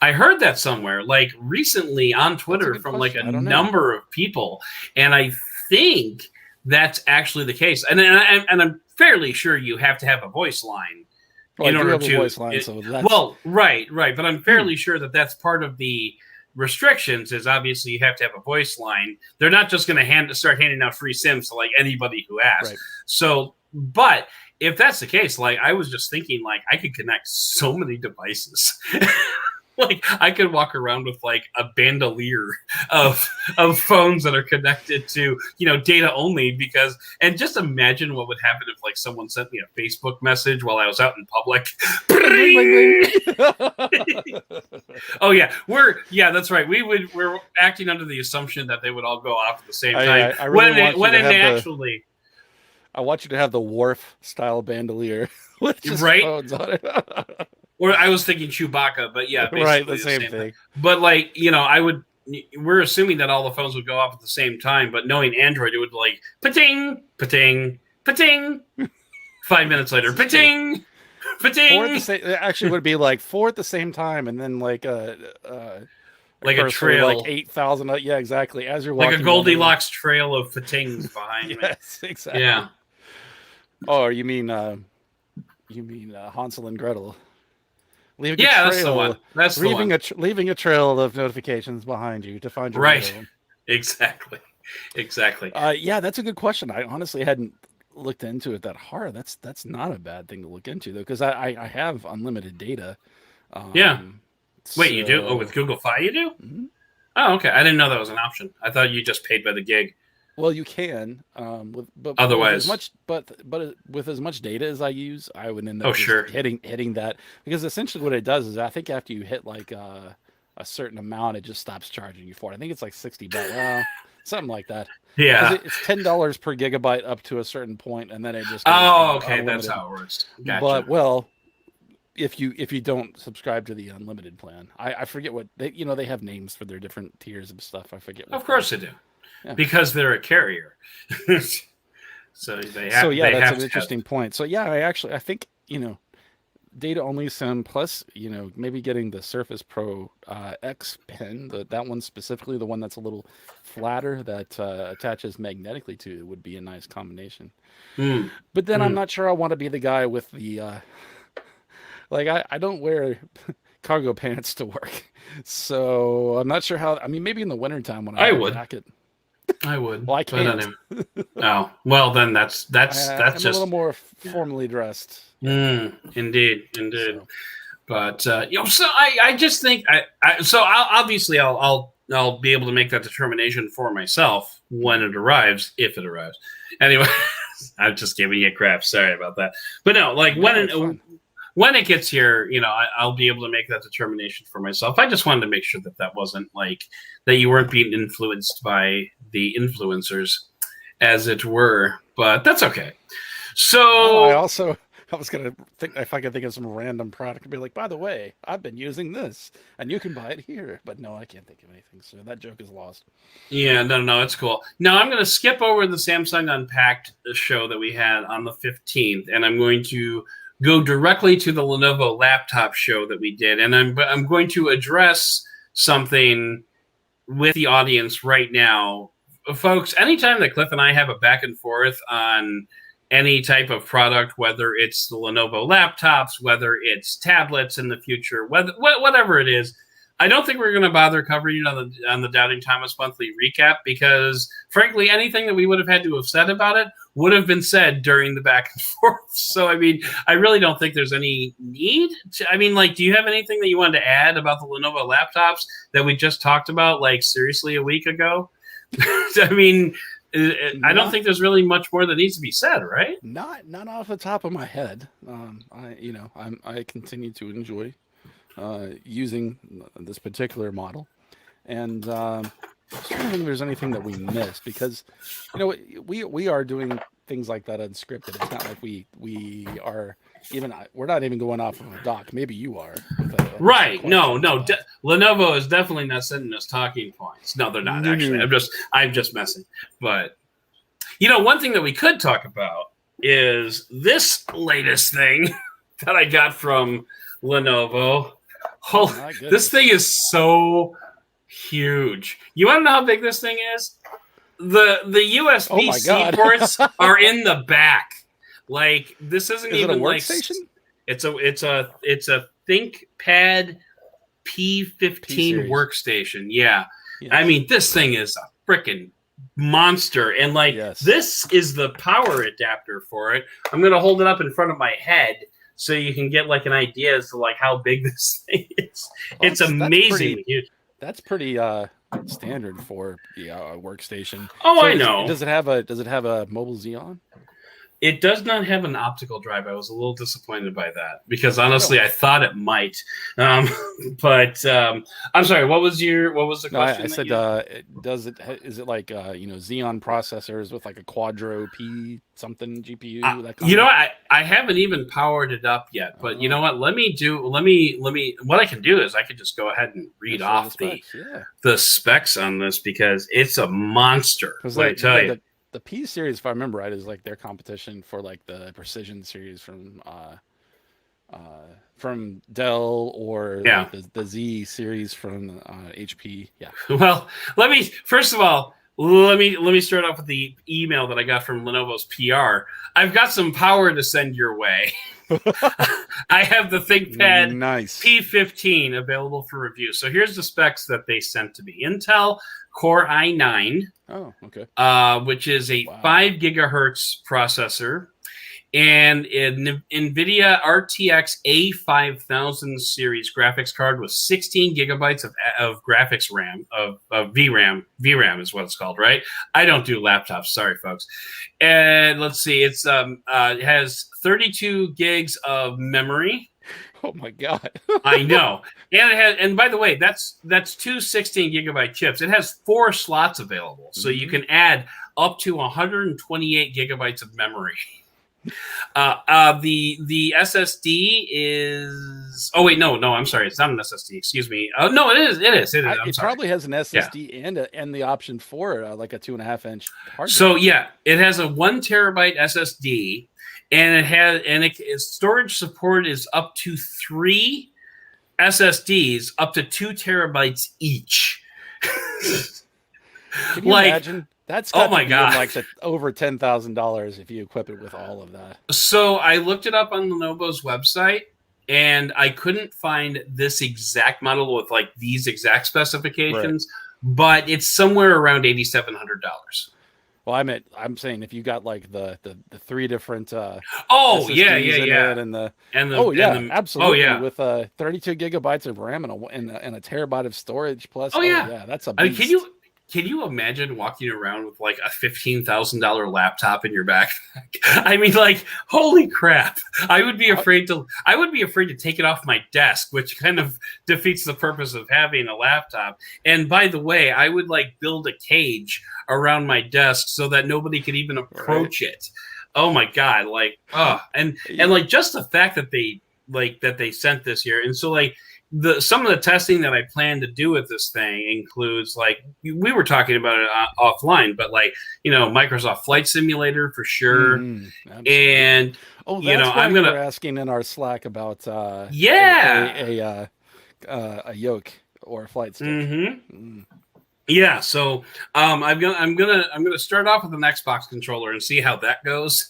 [SPEAKER 1] I heard that somewhere, like recently on Twitter from like a number of people, and I think that's actually the case. And I'm fairly sure you have to have a voice line in order to.
[SPEAKER 2] Voice line, so that's...
[SPEAKER 1] Well, right, but I'm fairly sure that that's part of the restrictions. Is obviously you have to have a voice line. They're not just going to start handing out free SIMs to like anybody who asks. Right. So, but if that's the case, like I was just thinking, like I could connect so many devices. Like I could walk around with like a bandolier of phones that are connected to data only, and just imagine what would happen if like someone sent me a Facebook message while I was out in public. Oh yeah, that's right. We're acting under the assumption that they would all go off at the same time.
[SPEAKER 2] I want you to have the Wharf style bandolier with just phones on it.
[SPEAKER 1] Or I was thinking Chewbacca, but yeah, basically
[SPEAKER 2] right, the same thing.
[SPEAKER 1] But like, we're assuming that all the phones would go off at the same time, but knowing Android, it would like pa-ting, pa-ting, pa-ting. 5 minutes later, pa-ting, pa-ting.
[SPEAKER 2] It actually would be like 4 at the same time, and then like a
[SPEAKER 1] trail,
[SPEAKER 2] like 8,000. Yeah, exactly. As you're walking,
[SPEAKER 1] like a Goldilocks trail of pa-tings behind me.
[SPEAKER 2] Yes, exactly.
[SPEAKER 1] Yeah.
[SPEAKER 2] Oh, you mean Hansel and Gretel?
[SPEAKER 1] That's the one. That's
[SPEAKER 2] leaving a trail of notifications behind you to find your
[SPEAKER 1] right. Exactly.
[SPEAKER 2] Yeah, that's a good question. I honestly hadn't looked into it that hard. That's not a bad thing to look into though, because I have unlimited data.
[SPEAKER 1] Yeah. Wait, you do? Oh, with Google Fi you do?
[SPEAKER 2] Mm-hmm.
[SPEAKER 1] Oh, okay. I didn't know that was an option. I thought you just paid by the gig.
[SPEAKER 2] Well, you can,
[SPEAKER 1] otherwise,
[SPEAKER 2] with as much data as I use, I would end up hitting that, because essentially what it does is I think after you hit like a certain amount, it just stops charging you for it. I think it's like $60, something like that.
[SPEAKER 1] Yeah,
[SPEAKER 2] it's $10 per gigabyte up to a certain point, and then it just
[SPEAKER 1] okay, that's how it works. Gotcha.
[SPEAKER 2] But if you don't subscribe to the unlimited plan, I forget what they have names for their different tiers of stuff. I forget.
[SPEAKER 1] Of course they do. Yeah. Because they're a carrier. So they have.
[SPEAKER 2] So yeah, that's an interesting point. So yeah, I think data only SIM plus maybe getting the Surface Pro X Pen, that one specifically, the one that's a little flatter that attaches magnetically to it, would be a nice combination. But then I'm not sure I want to be the guy with the like I don't wear cargo pants to work, so I'm not sure how. I mean, maybe in the wintertime when I
[SPEAKER 1] would.
[SPEAKER 2] Jacket.
[SPEAKER 1] I would.
[SPEAKER 2] Well, I can't.
[SPEAKER 1] Oh, well, then that's just
[SPEAKER 2] a little more formally dressed.
[SPEAKER 1] Indeed. So. But so I just think I'll be able to make that determination for myself when it arrives, if it arrives. Anyway, I'm just giving you crap. Sorry about that. But no, like when it gets here, I'll be able to make that determination for myself. I just wanted to make sure that wasn't like that you weren't being influenced by the influencers, as it were. But that's okay. So
[SPEAKER 2] I was going to think if I could think of some random product and be like, by the way, I've been using this and you can buy it here. But no, I can't think of anything. So that joke is lost.
[SPEAKER 1] Yeah, no, it's cool. Now I'm going to skip over the Samsung Unpacked show that we had on the 15th, and I'm going to go directly to the Lenovo laptop show that we did. And I'm going to address something with the audience right now. Folks, anytime that Cliff and I have a back and forth on any type of product, whether it's the Lenovo laptops, whether it's tablets in the future, whatever it is, I don't think we're going to bother covering it on the Doubting Thomas monthly recap because, frankly, anything that we would have had to have said about it would have been said during the back and forth. So, I mean, I really don't think there's any need. I mean, like, do you have anything that you wanted to add about the Lenovo laptops that we just talked about, like, seriously a week ago? I mean, I don't think there's really much more that needs to be said, right?
[SPEAKER 2] Not off the top of my head. I continue to enjoy using this particular model, and I don't think there's anything that we missed because, we are doing things like that unscripted. It's not like we are even we're not even going off of a doc. Maybe you are.
[SPEAKER 1] Right? No. Lenovo is definitely not sending us talking points. No, they're not actually. I'm just messing. But one thing that we could talk about is this latest thing that I got from Lenovo. Oh, this thing is so huge. You want to know how big this thing is? The USB-C ports are in the back. Like, this isn't even
[SPEAKER 2] a workstation.
[SPEAKER 1] It's a ThinkPad P15 workstation. Yeah. Yes. I mean, this thing is a freaking monster, and this is the power adapter for it. I'm gonna hold it up in front of my head so you can get like an idea as to like how big this thing is. It's amazingly huge.
[SPEAKER 2] That's pretty standard for the workstation.
[SPEAKER 1] Oh, so I know.
[SPEAKER 2] Does it have a mobile Xeon?
[SPEAKER 1] It does not have an optical drive. I was a little disappointed by that because honestly, I thought it might. But I'm sorry. What was the question?
[SPEAKER 2] I said, is it like Xeon processors with like a Quadro P something GPU?
[SPEAKER 1] I haven't even powered it up yet. But you know what? Let me. What I can do is I could just go ahead and read off the specs on this because it's a monster. Let me tell you.
[SPEAKER 2] The P series, if I remember right, is like their competition for like the Precision series from Dell or the Z series from HP. Yeah.
[SPEAKER 1] Well, let me start off with the email that I got from Lenovo's PR. I've got some power to send your way. I have the ThinkPad P15 available for review. So here's the specs that they sent to me. Intel Core i9.
[SPEAKER 2] Oh, okay.
[SPEAKER 1] Which is a 5 gigahertz processor, and an NVIDIA RTX A5000 series graphics card with 16 gigabytes of graphics RAM, of VRAM. VRAM is what it's called, right? I don't do laptops. Sorry, folks. And let's see. It has 32 gigs of memory.
[SPEAKER 2] Oh my God.
[SPEAKER 1] I know. And by the way, that's two 16 gigabyte chips. It has 4 slots available. So you can add up to 128 gigabytes of memory. The SSD is I'm sorry, it's not an SSD, excuse me. No, it is. It
[SPEAKER 2] probably has an SSD and the option for like a 2.5-inch hard drive.
[SPEAKER 1] So it has a 1 terabyte SSD. And its storage support is up to 3 SSDs, up to 2 terabytes each.
[SPEAKER 2] Can you imagine? That's got to be like over $10,000 if you equip it with all of that.
[SPEAKER 1] So I looked it up on Lenovo's website, and I couldn't find this exact model with like these exact specifications, but it's somewhere around $8,700.
[SPEAKER 2] Well, I'm saying if you got like the 3 different SSDs absolutely with 32 gigabytes of RAM and a terabyte of storage plus that's a beast.
[SPEAKER 1] Can you imagine walking around with like a $15,000 laptop in your backpack? I mean, like, holy crap! I would be afraid to take it off my desk, which kind of defeats the purpose of having a laptop. And by the way, I would like build a cage around my desk so that nobody could even approach it. Oh my God! Like, and like just the fact that they sent this here, and so like. Some of the testing that I plan to do with this thing includes like we were talking about it offline, but like Microsoft Flight Simulator for sure, and
[SPEAKER 2] I'm gonna asking in our Slack about a yoke or a flight stick.
[SPEAKER 1] Yeah, so I'm gonna start off with an Xbox controller and see how that goes.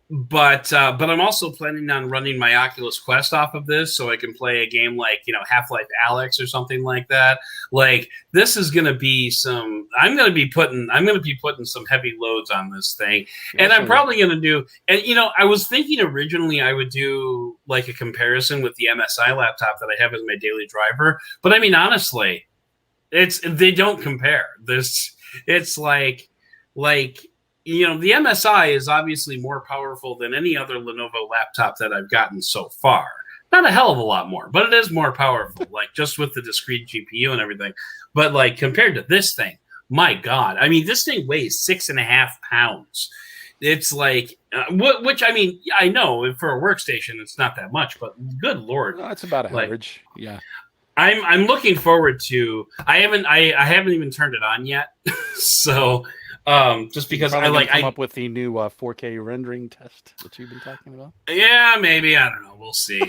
[SPEAKER 1] but I'm also planning on running my Oculus Quest off of this, so I can play a game like Half-Life Alyx or something like that. Like this is going to be some. I'm going to be putting some heavy loads on this thing, and I'm probably going to do. And I was thinking originally I would do like a comparison with the MSI laptop that I have as my daily driver, but I mean honestly, they don't compare. It's like the MSI is obviously more powerful than any other Lenovo laptop that I've gotten so far. Not a hell of a lot more, but it is more powerful, like just with the discrete GPU and everything. But like compared to this thing, my God, I mean, this thing weighs 6.5 pounds. It's like, which I mean, I know for a workstation, it's not that much, but good Lord.
[SPEAKER 2] No, it's about average. Yeah.
[SPEAKER 1] I'm looking forward to, I haven't even turned it on yet. So, just because I
[SPEAKER 2] come up with the new 4K rendering test that you've been talking about.
[SPEAKER 1] Yeah, maybe, I don't know. We'll see.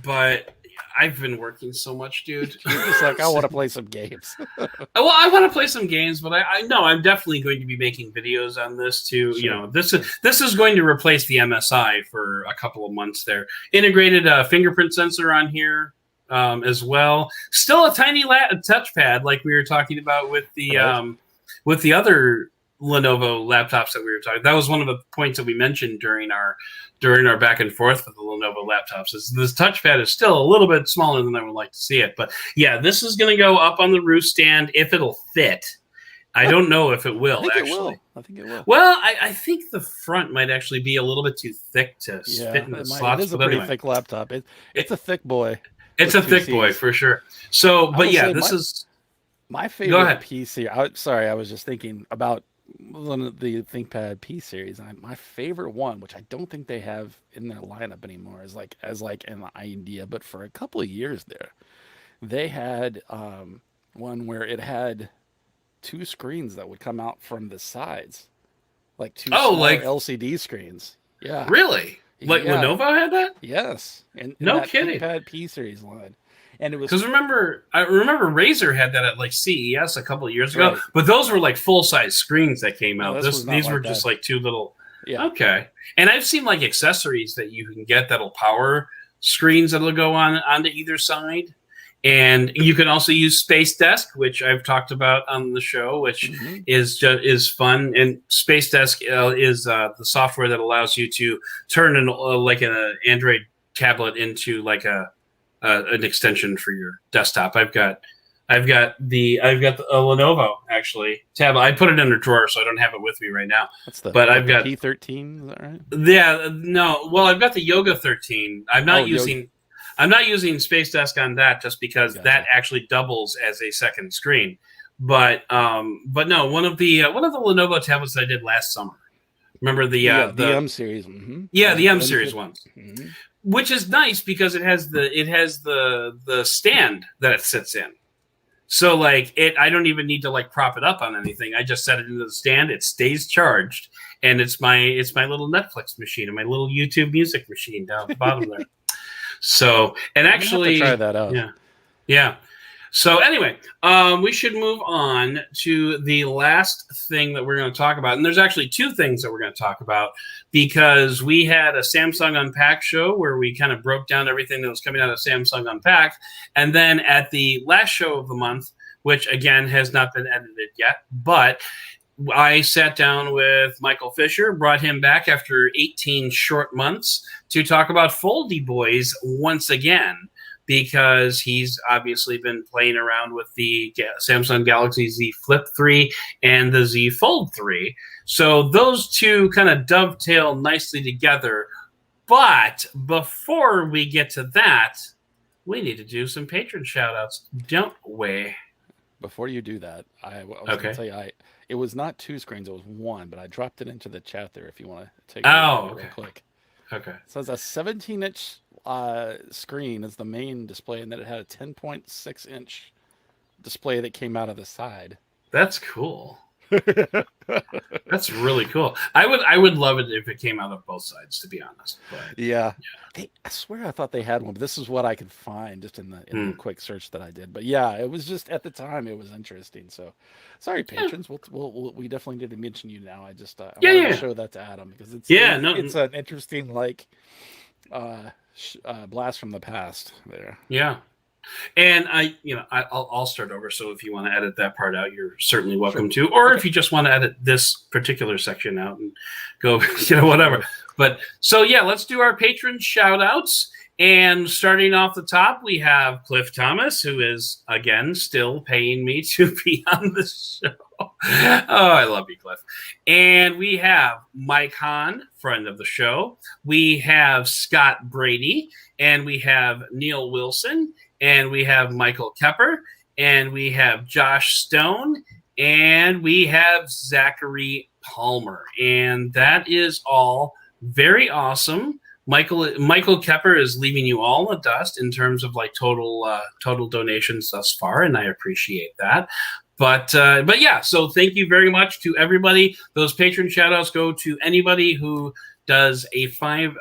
[SPEAKER 1] But I've been working so much, dude.
[SPEAKER 2] You're just like, I want to play some games.
[SPEAKER 1] Well, I want to play some games, but I know I'm definitely going to be making videos on this too. Sure. This is going to replace the MSI for a couple of months there. Integrated fingerprint sensor on here as well. Still a tiny touchpad like we were talking about with the with the other Lenovo laptops that we were talking. That was one of the points that we mentioned during our back and forth with the Lenovo laptops. Is this touchpad is still a little bit smaller than I would like to see it. But yeah, this is going to go up on the roof stand if it'll fit. I don't know if it will,
[SPEAKER 2] I think it will.
[SPEAKER 1] Well, I think the front might actually be a little bit too thick to fit in the slots.
[SPEAKER 2] It is a pretty thick laptop. It's a thick boy.
[SPEAKER 1] It's a thick boy for sure. So, but yeah, this is
[SPEAKER 2] my favorite PC. I was just thinking about one of the ThinkPad P series. My favorite one, which I don't think they have in their lineup anymore, is as an idea. But for a couple of years there, they had one where it had 2 screens that would come out from the sides, like 2 LCD screens. Yeah,
[SPEAKER 1] really? Like Lenovo had that?
[SPEAKER 2] Yes, and
[SPEAKER 1] no kidding.
[SPEAKER 2] ThinkPad P series line. And it was
[SPEAKER 1] because I remember Razer had that at like CES a couple of years ago, but those were like full size screens that came out. These were just like 2 little. Yeah. Okay. And I've seen like accessories that you can get that'll power screens that'll go onto either side, and you can also use Space Desk, which I've talked about on the show, which is fun. And Space Desk is the software that allows you to turn like an Android tablet into like an extension for your desktop. I've got a Lenovo actually tablet. I put it in a drawer, so I don't have it with me right now. I've got
[SPEAKER 2] P13. Is that right?
[SPEAKER 1] Yeah, no. Well, I've got the Yoga 13. I'm not using Space Desk on that just because that actually doubles as a second screen. But no, one of the Lenovo tablets that I did last summer. Remember the
[SPEAKER 2] M series? Mm-hmm.
[SPEAKER 1] Yeah, the M series ones. Mm-hmm. Which is nice because it has the stand that it sits in. So like I don't even need to like prop it up on anything. I just set it into the stand. It stays charged, and it's my little Netflix machine and my little YouTube music machine down at the bottom there. So, and actually,
[SPEAKER 2] try that out.
[SPEAKER 1] Yeah. So anyway, we should move on to the last thing that we're going to talk about. And there's actually 2 things that we're going to talk about because we had a Samsung Unpacked show where we kind of broke down everything that was coming out of Samsung Unpacked. And then at the last show of the month, which again has not been edited yet, but I sat down with Michael Fisher, brought him back after 18 short months to talk about Foldy Boys once again, because he's obviously been playing around with the Samsung Galaxy Z Flip 3 and the Z Fold 3. So those 2 kind of dovetail nicely together. But before we get to that, we need to do some patron shout-outs, don't we?
[SPEAKER 2] Before you do that, I was going to tell you, it was not 2 screens, it was 1, but I dropped it into the chat there if you want to take a look real quick.
[SPEAKER 1] Okay.
[SPEAKER 2] So it's a 17-inch screen is the main display, and then it had a 10.6-inch display that came out of the side.
[SPEAKER 1] That's cool. That's really cool. I would love it if it came out of both sides, to be honest. But
[SPEAKER 2] Yeah. I swear I thought they had one, but this is what I could find just in the quick search that I did. But yeah, it was just at the time it was interesting. So sorry, patrons. We definitely did mention you now. I just I wanted to show that to Adam because it's an interesting blast from the past there.
[SPEAKER 1] Yeah. And I'll start over. So if you want to edit that part out, you're certainly welcome to. Or if you just want to edit this particular section out and go, whatever. But so yeah, let's do our patron shout outs. And starting off the top, we have Cliff Thomas, who is again still paying me to be on the show. Oh, I love you, Cliff. And we have Mike Hahn, friend of the show. We have Scott Brady, and we have Neil Wilson. And we have Michael Kepper, and we have Josh Stone, and we have Zachary Palmer. And that is all very awesome. Michael Kepper is leaving you all in the dust in terms of like total donations thus far, and I appreciate that. But yeah, so thank you very much to everybody. Those patron shout outs go to anybody who does a $5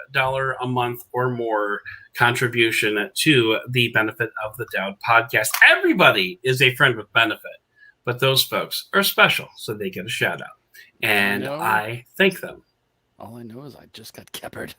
[SPEAKER 1] a month or more contribution to the Benefit of the Doubt podcast. Everybody is a friend with benefit, but those folks are special, so they get a shout out. And I thank them.
[SPEAKER 2] All I know is I just got keppered.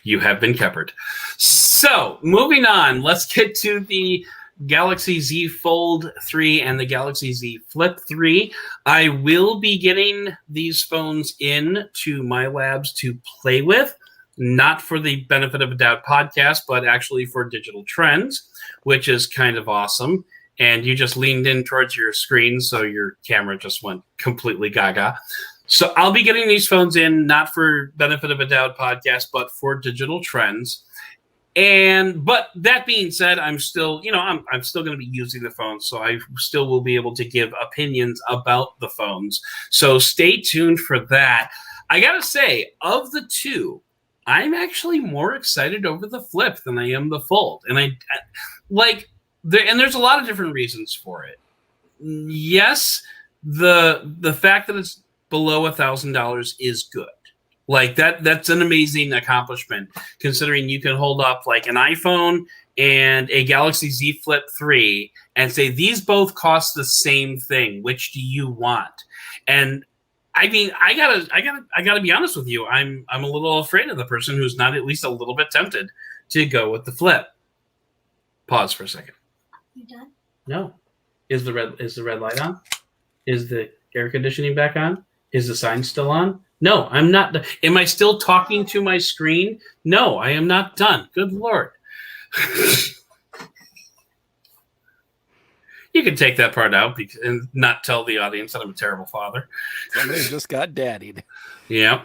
[SPEAKER 1] You have been keppered. So moving on, let's get to the Galaxy Z Fold 3 and the Galaxy Z Flip 3. I will be getting these phones in to my labs to play with, not for the Benefit of a Doubt podcast, but actually for Digital Trends, which is kind of awesome. And you just leaned in towards your screen, so your camera just went completely gaga. So I'll be getting these phones in, not for Benefit of a Doubt podcast, but for Digital Trends. But that being said, I'm still, I'm still going to be using the phone, so I still will be able to give opinions about the phones. So stay tuned for that. I got to say, of the two, I'm actually more excited over the Flip than I am the Fold. And there's a lot of different reasons for it. Yes, the fact that it's below $1,000 is good. Like that's an amazing accomplishment, considering you can hold up like an iPhone and a Galaxy Z Flip 3 and say, these both cost the same thing. Which do you want? And I mean, I gotta be honest with you. I'm a little afraid of the person who's not at least a little bit tempted to go with the Flip. Pause for a second.
[SPEAKER 3] You done?
[SPEAKER 1] No. Is the red light on? Is the air conditioning back on? Is the sign still on? No, I'm not. Am I still talking to my screen? No, I am not done. Good Lord. You can take that part out and not tell the audience that I'm a terrible father.
[SPEAKER 2] Somebody just got daddied.
[SPEAKER 1] Yeah.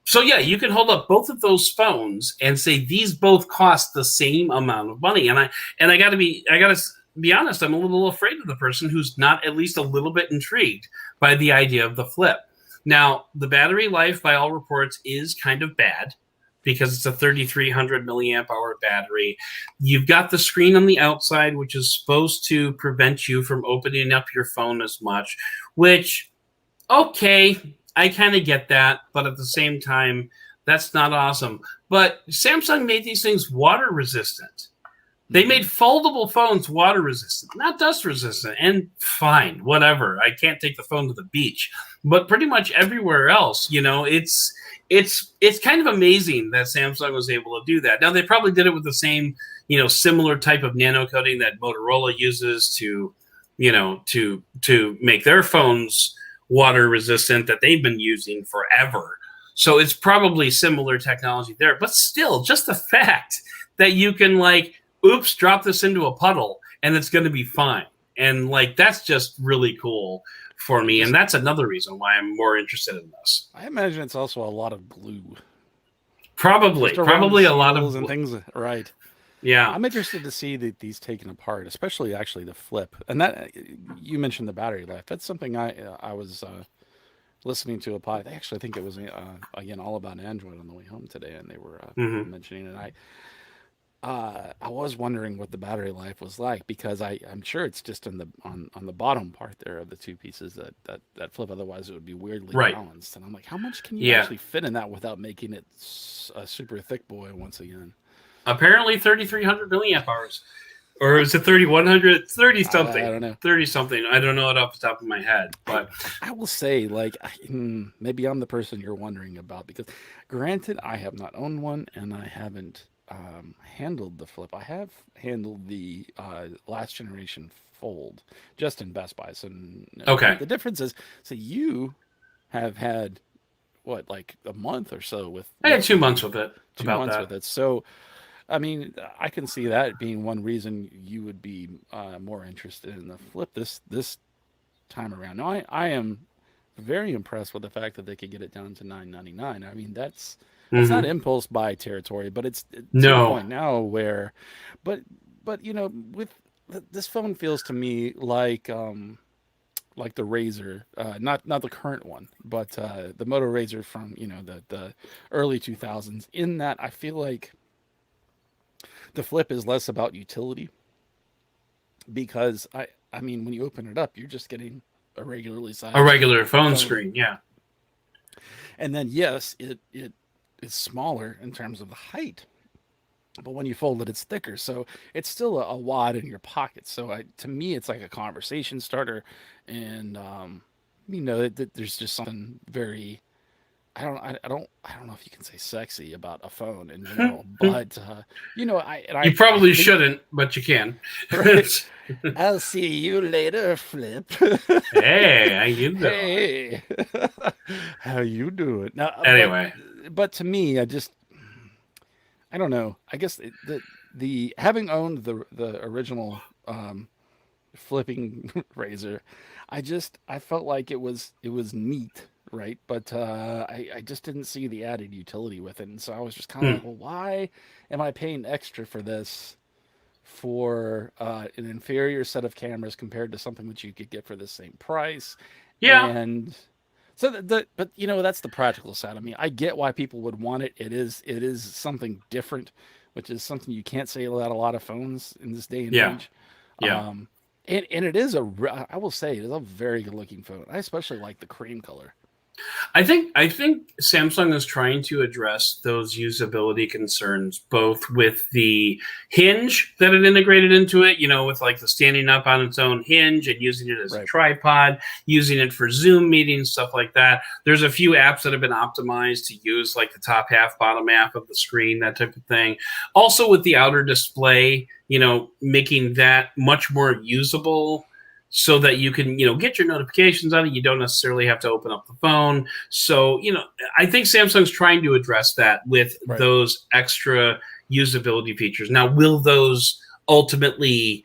[SPEAKER 1] So yeah, you can hold up both of those phones and say these both cost the same amount of money. And I gotta be honest, I'm a little afraid of the person who's not at least a little bit intrigued by the idea of the Flip. Now, the battery life, by all reports, is kind of bad because it's a 3,300 milliamp hour battery. You've got the screen on the outside, which is supposed to prevent you from opening up your phone as much, which, okay, I kind of get that, but at the same time, that's not awesome. But Samsung made these things water resistant. They made foldable phones water resistant, not dust resistant, and fine, whatever. I can't take the phone to the beach, but pretty much everywhere else, it's kind of amazing that Samsung was able to do that. Now they probably did it with the same, similar type of nano coating that Motorola uses to make their phones water resistant that they've been using forever. So it's probably similar technology there, but still, just the fact that you can drop this into a puddle and it's going to be fine. And that's just really cool for me. And that's another reason why I'm more interested in this.
[SPEAKER 2] I imagine it's also a lot of glue.
[SPEAKER 1] Probably a lot of
[SPEAKER 2] and things. Right.
[SPEAKER 1] Yeah.
[SPEAKER 2] I'm interested to see these taken apart, especially actually the Flip. And that you mentioned the battery life. That's something I was listening to a pod. Actually, I think it was again all about Android on the way home today, and they were mentioning it. I was wondering what the battery life was like because I'm sure it's just in the on the bottom part there of the two pieces that flip. Otherwise, it would be weirdly
[SPEAKER 1] Right.
[SPEAKER 2] balanced. And I'm like, how much can you
[SPEAKER 1] Yeah.
[SPEAKER 2] actually fit in that without making it a super thick boy once again?
[SPEAKER 1] Apparently 3,300 milliamp hours. Or is it 3,100? 30 something.
[SPEAKER 2] I don't know.
[SPEAKER 1] 30 something. I don't know it off the top of my head. But
[SPEAKER 2] I will say, like, maybe I'm the person you're wondering about because, granted, I have not owned one and I haven't handled the flip. I have handled the last generation Fold just in Best Buy. So
[SPEAKER 1] okay.
[SPEAKER 2] the difference is, so you have had what, like a month or so with
[SPEAKER 1] I had 2
[SPEAKER 2] the
[SPEAKER 1] months with it.
[SPEAKER 2] two
[SPEAKER 1] About
[SPEAKER 2] months
[SPEAKER 1] that.
[SPEAKER 2] with it. So I mean, I can see that being one reason you would be more interested in the flip this time around. Now, I am very impressed with the fact that they could get it down to $9.99. I mean, that's not
[SPEAKER 1] Mm-hmm.
[SPEAKER 2] impulse buy territory, but it's to the
[SPEAKER 1] No.
[SPEAKER 2] point now where, but with this phone feels to me like the Razor, not the current one, but the Moto Razor from the early 2000s. In that, I feel like the flip is less about utility because I mean when you open it up, you're just getting a regularly
[SPEAKER 1] A
[SPEAKER 2] sized
[SPEAKER 1] regular phone
[SPEAKER 2] phone.
[SPEAKER 1] screen. Yeah.
[SPEAKER 2] And then yes, it is smaller in terms of the height, but when you fold it, it's thicker, so it's still a wad in your pocket. So to me, it's like a conversation starter, and there's just something very I don't know if you can say sexy about a phone in general, but
[SPEAKER 1] You
[SPEAKER 2] I
[SPEAKER 1] probably
[SPEAKER 2] think
[SPEAKER 1] shouldn't, but you can.
[SPEAKER 2] right. I'll see you later, Flip.
[SPEAKER 1] Hey, how you doing?
[SPEAKER 2] Hey, how you doing? Now,
[SPEAKER 1] Anyway.
[SPEAKER 2] but to me, I don't know. I guess the having owned the original flipping razor, I felt like it was neat, right? But I just didn't see the added utility with it, and so I was just kind of like,
[SPEAKER 1] Hmm.
[SPEAKER 2] well, why am I paying extra for this? For an inferior set of cameras compared to something that you could get for the same price.
[SPEAKER 1] Yeah.
[SPEAKER 2] And so but that's the practical side. I mean, I get why people would want it. It is something different, which is something you can't say about a lot of phones in this day and
[SPEAKER 1] Yeah.
[SPEAKER 2] age.
[SPEAKER 1] Yeah.
[SPEAKER 2] And I will say it is a very good looking phone. I especially like the cream color.
[SPEAKER 1] I think Samsung is trying to address those usability concerns, both with the hinge that it integrated into it, with like the standing up on its own hinge and using it as a
[SPEAKER 2] Right.
[SPEAKER 1] tripod, using it for Zoom meetings, stuff like that. There's a few apps that have been optimized to use like the top half, bottom half of the screen, that type of thing. Also with the outer display, making that much more usable so that you can get your notifications on it. You don't necessarily have to open up the phone. So I think Samsung's trying to address that with
[SPEAKER 2] Right.
[SPEAKER 1] those extra usability features. Now, will those ultimately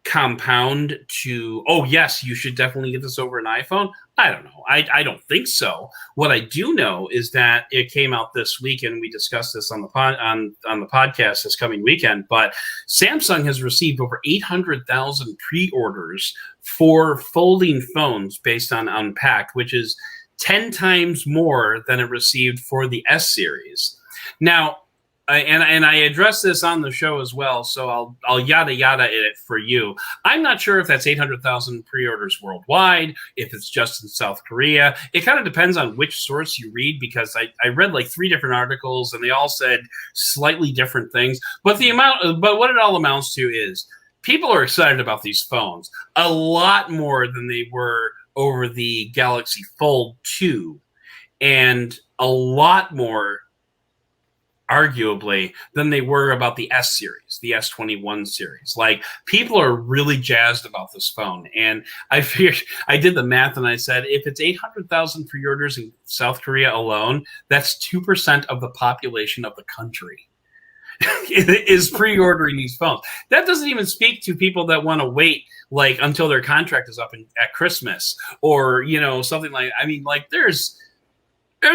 [SPEAKER 1] compound to, oh yes, you should definitely get this over an iPhone? I don't know. I don't think so. What I do know is that it came out this weekend. We discussed this on the on the podcast this coming weekend. But Samsung has received over 800,000 pre-orders for folding phones based on Unpacked, which is 10 times more than it received for the S series. Now, and I addressed this on the show as well, so I'll yada yada it for you. I'm not sure if that's 800,000 pre-orders worldwide, if it's just in South Korea. It kind of depends on which source you read, because I read like 3 different articles and they all said slightly different things. But what it all amounts to is people are excited about these phones a lot more than they were over the Galaxy Fold 2, and a lot more arguably than they were about the S series, the S21 series. Like, people are really jazzed about this phone. And I figured, I did the math and I said, if it's 800,000 pre-orders in South Korea alone, that's 2% of the population of the country is pre-ordering these phones. That doesn't even speak to people that want to wait like until their contract is up at Christmas, or something like, I mean, like, there's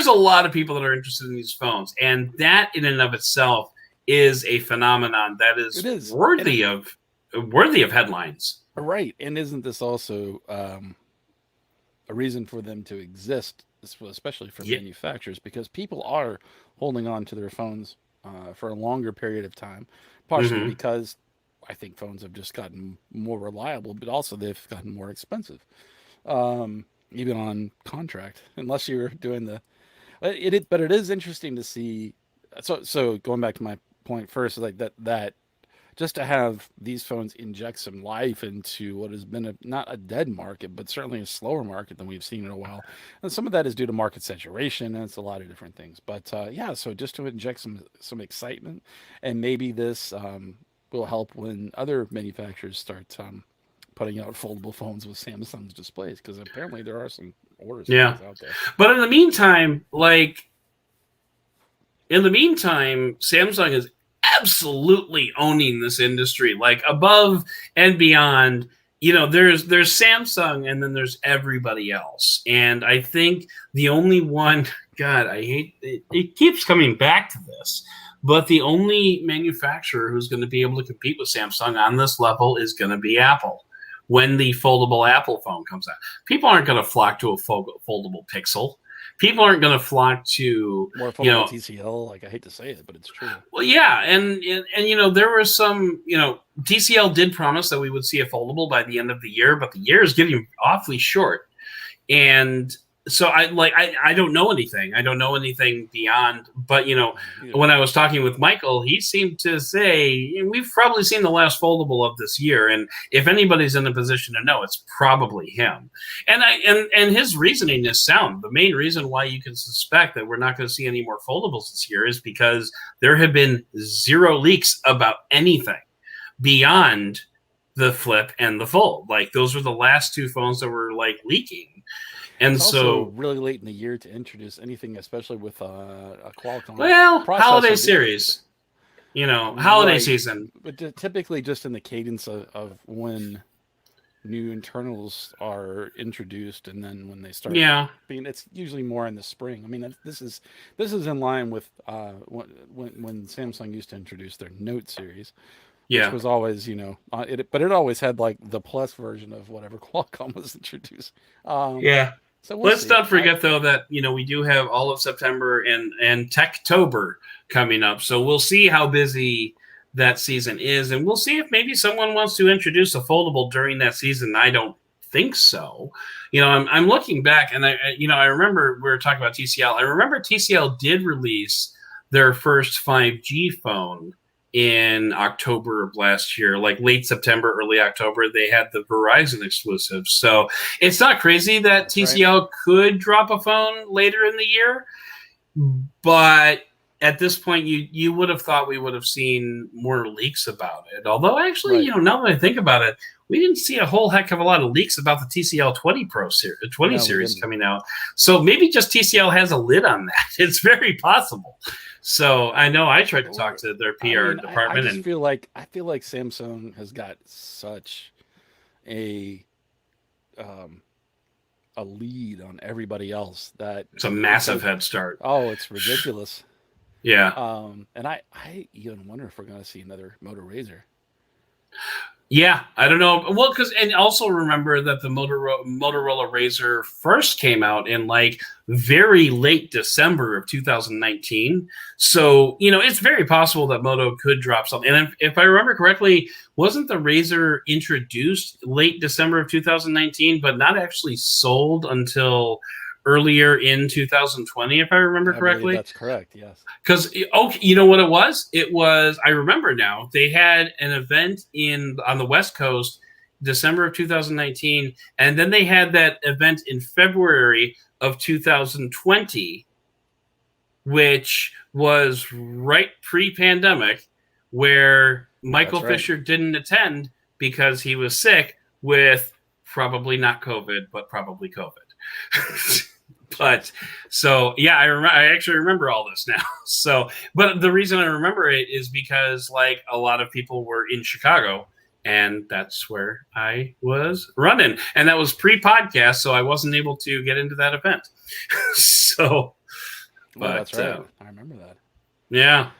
[SPEAKER 1] a lot of people that are interested in these phones, and that in and of itself is a phenomenon that
[SPEAKER 2] It
[SPEAKER 1] is
[SPEAKER 2] is.
[SPEAKER 1] worthy of headlines.
[SPEAKER 2] Right. And isn't this also a reason for them to exist, especially for
[SPEAKER 1] Yeah,
[SPEAKER 2] manufacturers, because people are holding on to their phones for a longer period of time, partially
[SPEAKER 1] Hmm.
[SPEAKER 2] because I think phones have just gotten more reliable, but also they've gotten more expensive, even on contract. Unless you're doing the but it is interesting to see. So going back to my point first, like that just to have these phones inject some life into what has been not a dead market, but certainly a slower market than we've seen in a while. And some of that is due to market saturation, and it's a lot of different things. But yeah, so just to inject some excitement, and maybe this will help when other manufacturers start putting out foldable phones with Samsung's displays, because apparently there are some orders for
[SPEAKER 1] Yeah.
[SPEAKER 2] those out there.
[SPEAKER 1] But in the meantime, Samsung is absolutely owning this industry, like above and beyond. There's Samsung, and then there's everybody else. And I think the only one, God, I hate it. It keeps coming back to this, but the only manufacturer who's going to be able to compete with Samsung on this level is going to be Apple. When the foldable Apple phone comes out, people aren't going to flock to a foldable Pixel. People aren't going to flock to,
[SPEAKER 2] More foldable TCL. Like, I hate to say it, but it's true.
[SPEAKER 1] well, yeah, and there was some, TCL did promise that we would see a foldable by the end of the year, but the year is getting awfully short. And so I don't know anything. I don't know anything beyond, but when I was talking with Michael, he seemed to say we've probably seen the last foldable of this year, and if anybody's in a position to know, it's probably him. And his reasoning is sound. The main reason why you can suspect that we're not going to see any more foldables this year is because there have been zero leaks about anything beyond the Flip and the Fold. Like, those were the last two phones that were leaking. And
[SPEAKER 2] it's
[SPEAKER 1] so,
[SPEAKER 2] also really late in the year to introduce anything, especially with a Qualcomm processor.
[SPEAKER 1] holiday series, holiday
[SPEAKER 2] Right.
[SPEAKER 1] season.
[SPEAKER 2] But typically just in the cadence of when new internals are introduced, and then when they start
[SPEAKER 1] Yeah,
[SPEAKER 2] being, it's usually more in the spring. I mean, this is in line with when Samsung used to introduce their Note series, which
[SPEAKER 1] yeah.
[SPEAKER 2] was always but it always had like the plus version of whatever Qualcomm was introduced. Um,
[SPEAKER 1] Yeah.
[SPEAKER 2] so we'll
[SPEAKER 1] Let's
[SPEAKER 2] see.
[SPEAKER 1] not forget though that we do have all of September and Techtober coming up, so we'll see how busy that season is, and we'll see if maybe someone wants to introduce a foldable during that season. I don't think so. I'm looking back, and I remember we were talking about TCL. I remember TCL did release their first 5G phone in October of last year, like late September, early October. They had the Verizon exclusive. So it's not crazy that
[SPEAKER 2] That's
[SPEAKER 1] TCL could drop a phone later in the year, but at this point, you would have thought we would have seen more leaks about it. Although, actually,
[SPEAKER 2] right.
[SPEAKER 1] now that I think about it, we didn't see a whole heck of a lot of leaks about the TCL 20 Pro series, 20
[SPEAKER 2] No, we
[SPEAKER 1] series
[SPEAKER 2] didn't.
[SPEAKER 1] coming out. So maybe just TCL has a lid on that. It's very possible. So I know I tried to talk to their PR
[SPEAKER 2] I
[SPEAKER 1] department,
[SPEAKER 2] just
[SPEAKER 1] and
[SPEAKER 2] feel like Samsung has got such a um, a lead on everybody else that
[SPEAKER 1] it's a
[SPEAKER 2] it's
[SPEAKER 1] massive
[SPEAKER 2] gonna,
[SPEAKER 1] head start.
[SPEAKER 2] oh, it's ridiculous.
[SPEAKER 1] Yeah.
[SPEAKER 2] And I even wonder if we're going to see another Moto Razr.
[SPEAKER 1] Yeah, I don't know. Well, and also remember that the Motorola Razr first came out in very late December of 2019. So, it's very possible that Moto could drop something. And if I remember correctly, wasn't the Razr introduced late December of 2019, but not actually sold until earlier in 2020, if I remember
[SPEAKER 2] I believe
[SPEAKER 1] correctly?
[SPEAKER 2] that's correct. Yes.
[SPEAKER 1] Because you know what it was? It was, I remember now. They had an event on the West Coast, December of 2019, and then they had that event in February of 2020, which was right pre-pandemic, where Michael
[SPEAKER 2] That's right.
[SPEAKER 1] Fisher didn't attend because he was sick with probably not COVID, but probably COVID. But so yeah, I actually remember all this now. So, but the reason I remember it is because a lot of people were in Chicago, and that's where I was running, and that was pre-podcast, so I wasn't able to get into that event. So,
[SPEAKER 2] Well,
[SPEAKER 1] but
[SPEAKER 2] that's right. I remember that.
[SPEAKER 1] yeah,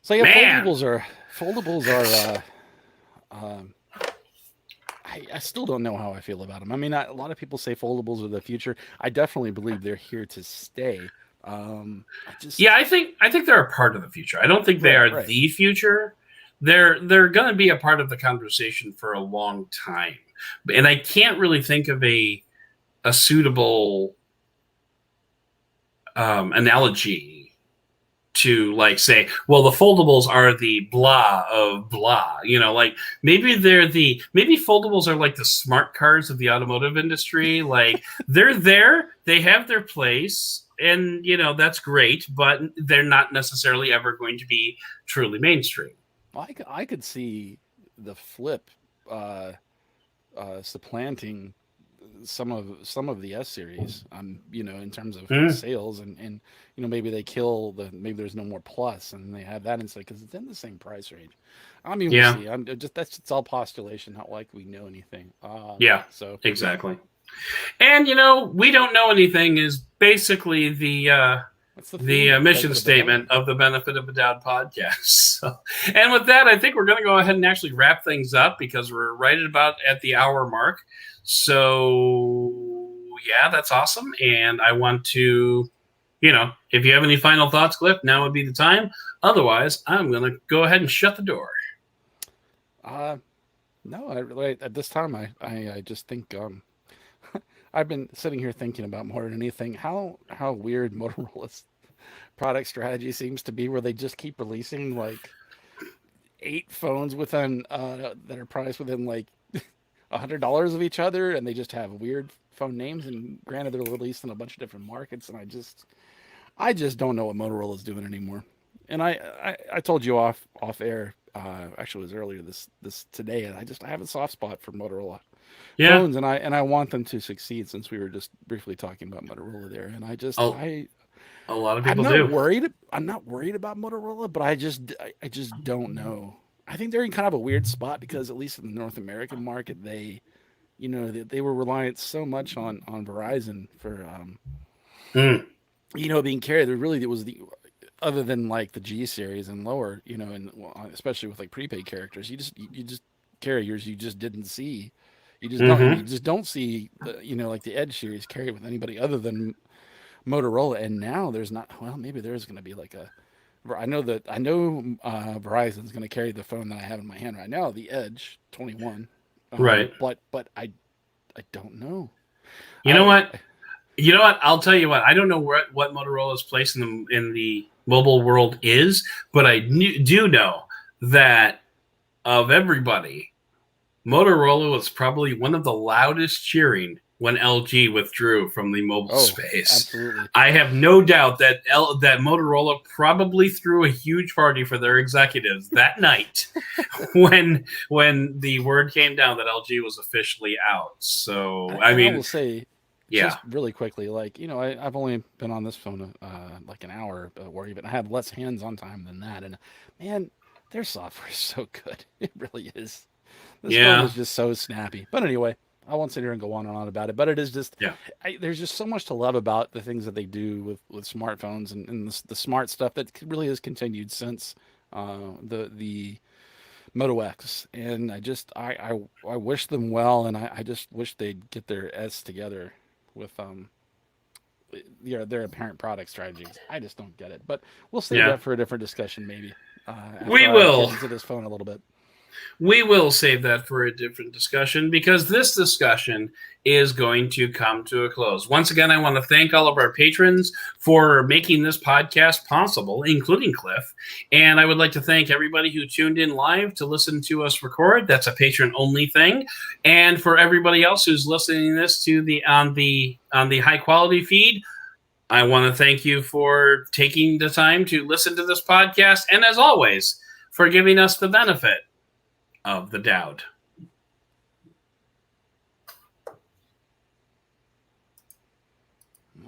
[SPEAKER 2] So yeah,
[SPEAKER 1] man,
[SPEAKER 2] foldables are. I still don't know how I feel about them. I mean, a lot of people say foldables are the future. I definitely believe they're here to stay.
[SPEAKER 1] I think they're a part of the future. I don't think they are the future. They're going to be a part of the conversation for a long time, and I can't really think of a suitable analogy to like say, well, the foldables are the blah of blah. Like maybe maybe foldables are like the smart cars of the automotive industry. Like they're there, they have their place, and that's great, but they're not necessarily ever going to be truly mainstream.
[SPEAKER 2] I could see the flip supplanting some of the S series, in terms of sales, and maybe they kill maybe there's no more plus, and they have that instead because it's in the same price range. I mean, we'll see. It's all postulation, not like we know anything. So
[SPEAKER 1] exactly. And we don't know anything is basically the mission statement of the Benefit of a Doubt podcast. So, and with that, I think we're going to go ahead and actually wrap things up because we're right about at the hour mark. So, yeah, that's awesome. And I want to, if you have any final thoughts, Cliff, now would be the time. Otherwise, I'm going to go ahead and shut the door.
[SPEAKER 2] No, at this time, I just think I've been sitting here thinking about more than anything how weird Motorola's product strategy seems to be, where they just keep releasing like 8 phones within that are priced within like $100 of each other, and they just have weird phone names. And granted, they're released in a bunch of different markets, and I just don't know what Motorola's doing anymore. And I told you off air, actually it was earlier this today, and I have a soft spot for Motorola phones, and I want them to succeed, since we were just briefly talking about Motorola there. And
[SPEAKER 1] a lot of people do.
[SPEAKER 2] I'm not worried about Motorola, but I just don't know. I think they're in kind of a weird spot because, at least in the North American market, they were reliant so much on Verizon for being carried. It was the, other than like the G series and lower, and especially with like prepaid characters, you just carriers you just didn't see. You just don't see like the Edge series carried with anybody other than Motorola. And now there's not. Well, maybe there's going to be like a. I know Verizon's going to carry the phone that I have in my hand right now, the Edge 21.
[SPEAKER 1] Right.
[SPEAKER 2] But I don't know.
[SPEAKER 1] You know what? I'll tell you what. I don't know what Motorola's place in the mobile world is, but I do know that of everybody, Motorola was probably one of the loudest cheering when LG withdrew from the mobile space.
[SPEAKER 2] Absolutely.
[SPEAKER 1] I have no doubt that Motorola probably threw a huge party for their executives that night when the word came down that LG was officially out. So, I will
[SPEAKER 2] say, just really quickly, like, I've only been on this phone like an hour, or even I have less hands-on time than that. And man, their software is so good. It really is. This phone is just so snappy. But anyway, I won't sit here and go on and on about it, but it is just, there's just so much to love about the things that they do with smartphones and the smart stuff that really has continued since the Moto X. And I wish them well, and I just wish they'd get their S together with their apparent product strategies. I just don't get it, but we'll save that for a different discussion maybe.
[SPEAKER 1] We will
[SPEAKER 2] get into this phone a little bit.
[SPEAKER 1] We will save that for a different discussion, because this discussion is going to come to a close. Once again, I want to thank all of our patrons for making this podcast possible, including Cliff. And I would like to thank everybody who tuned in live to listen to us record. That's a patron-only thing. And for everybody else who's listening to this on the high-quality feed, I want to thank you for taking the time to listen to this podcast. And as always, for giving us the benefit of the doubt.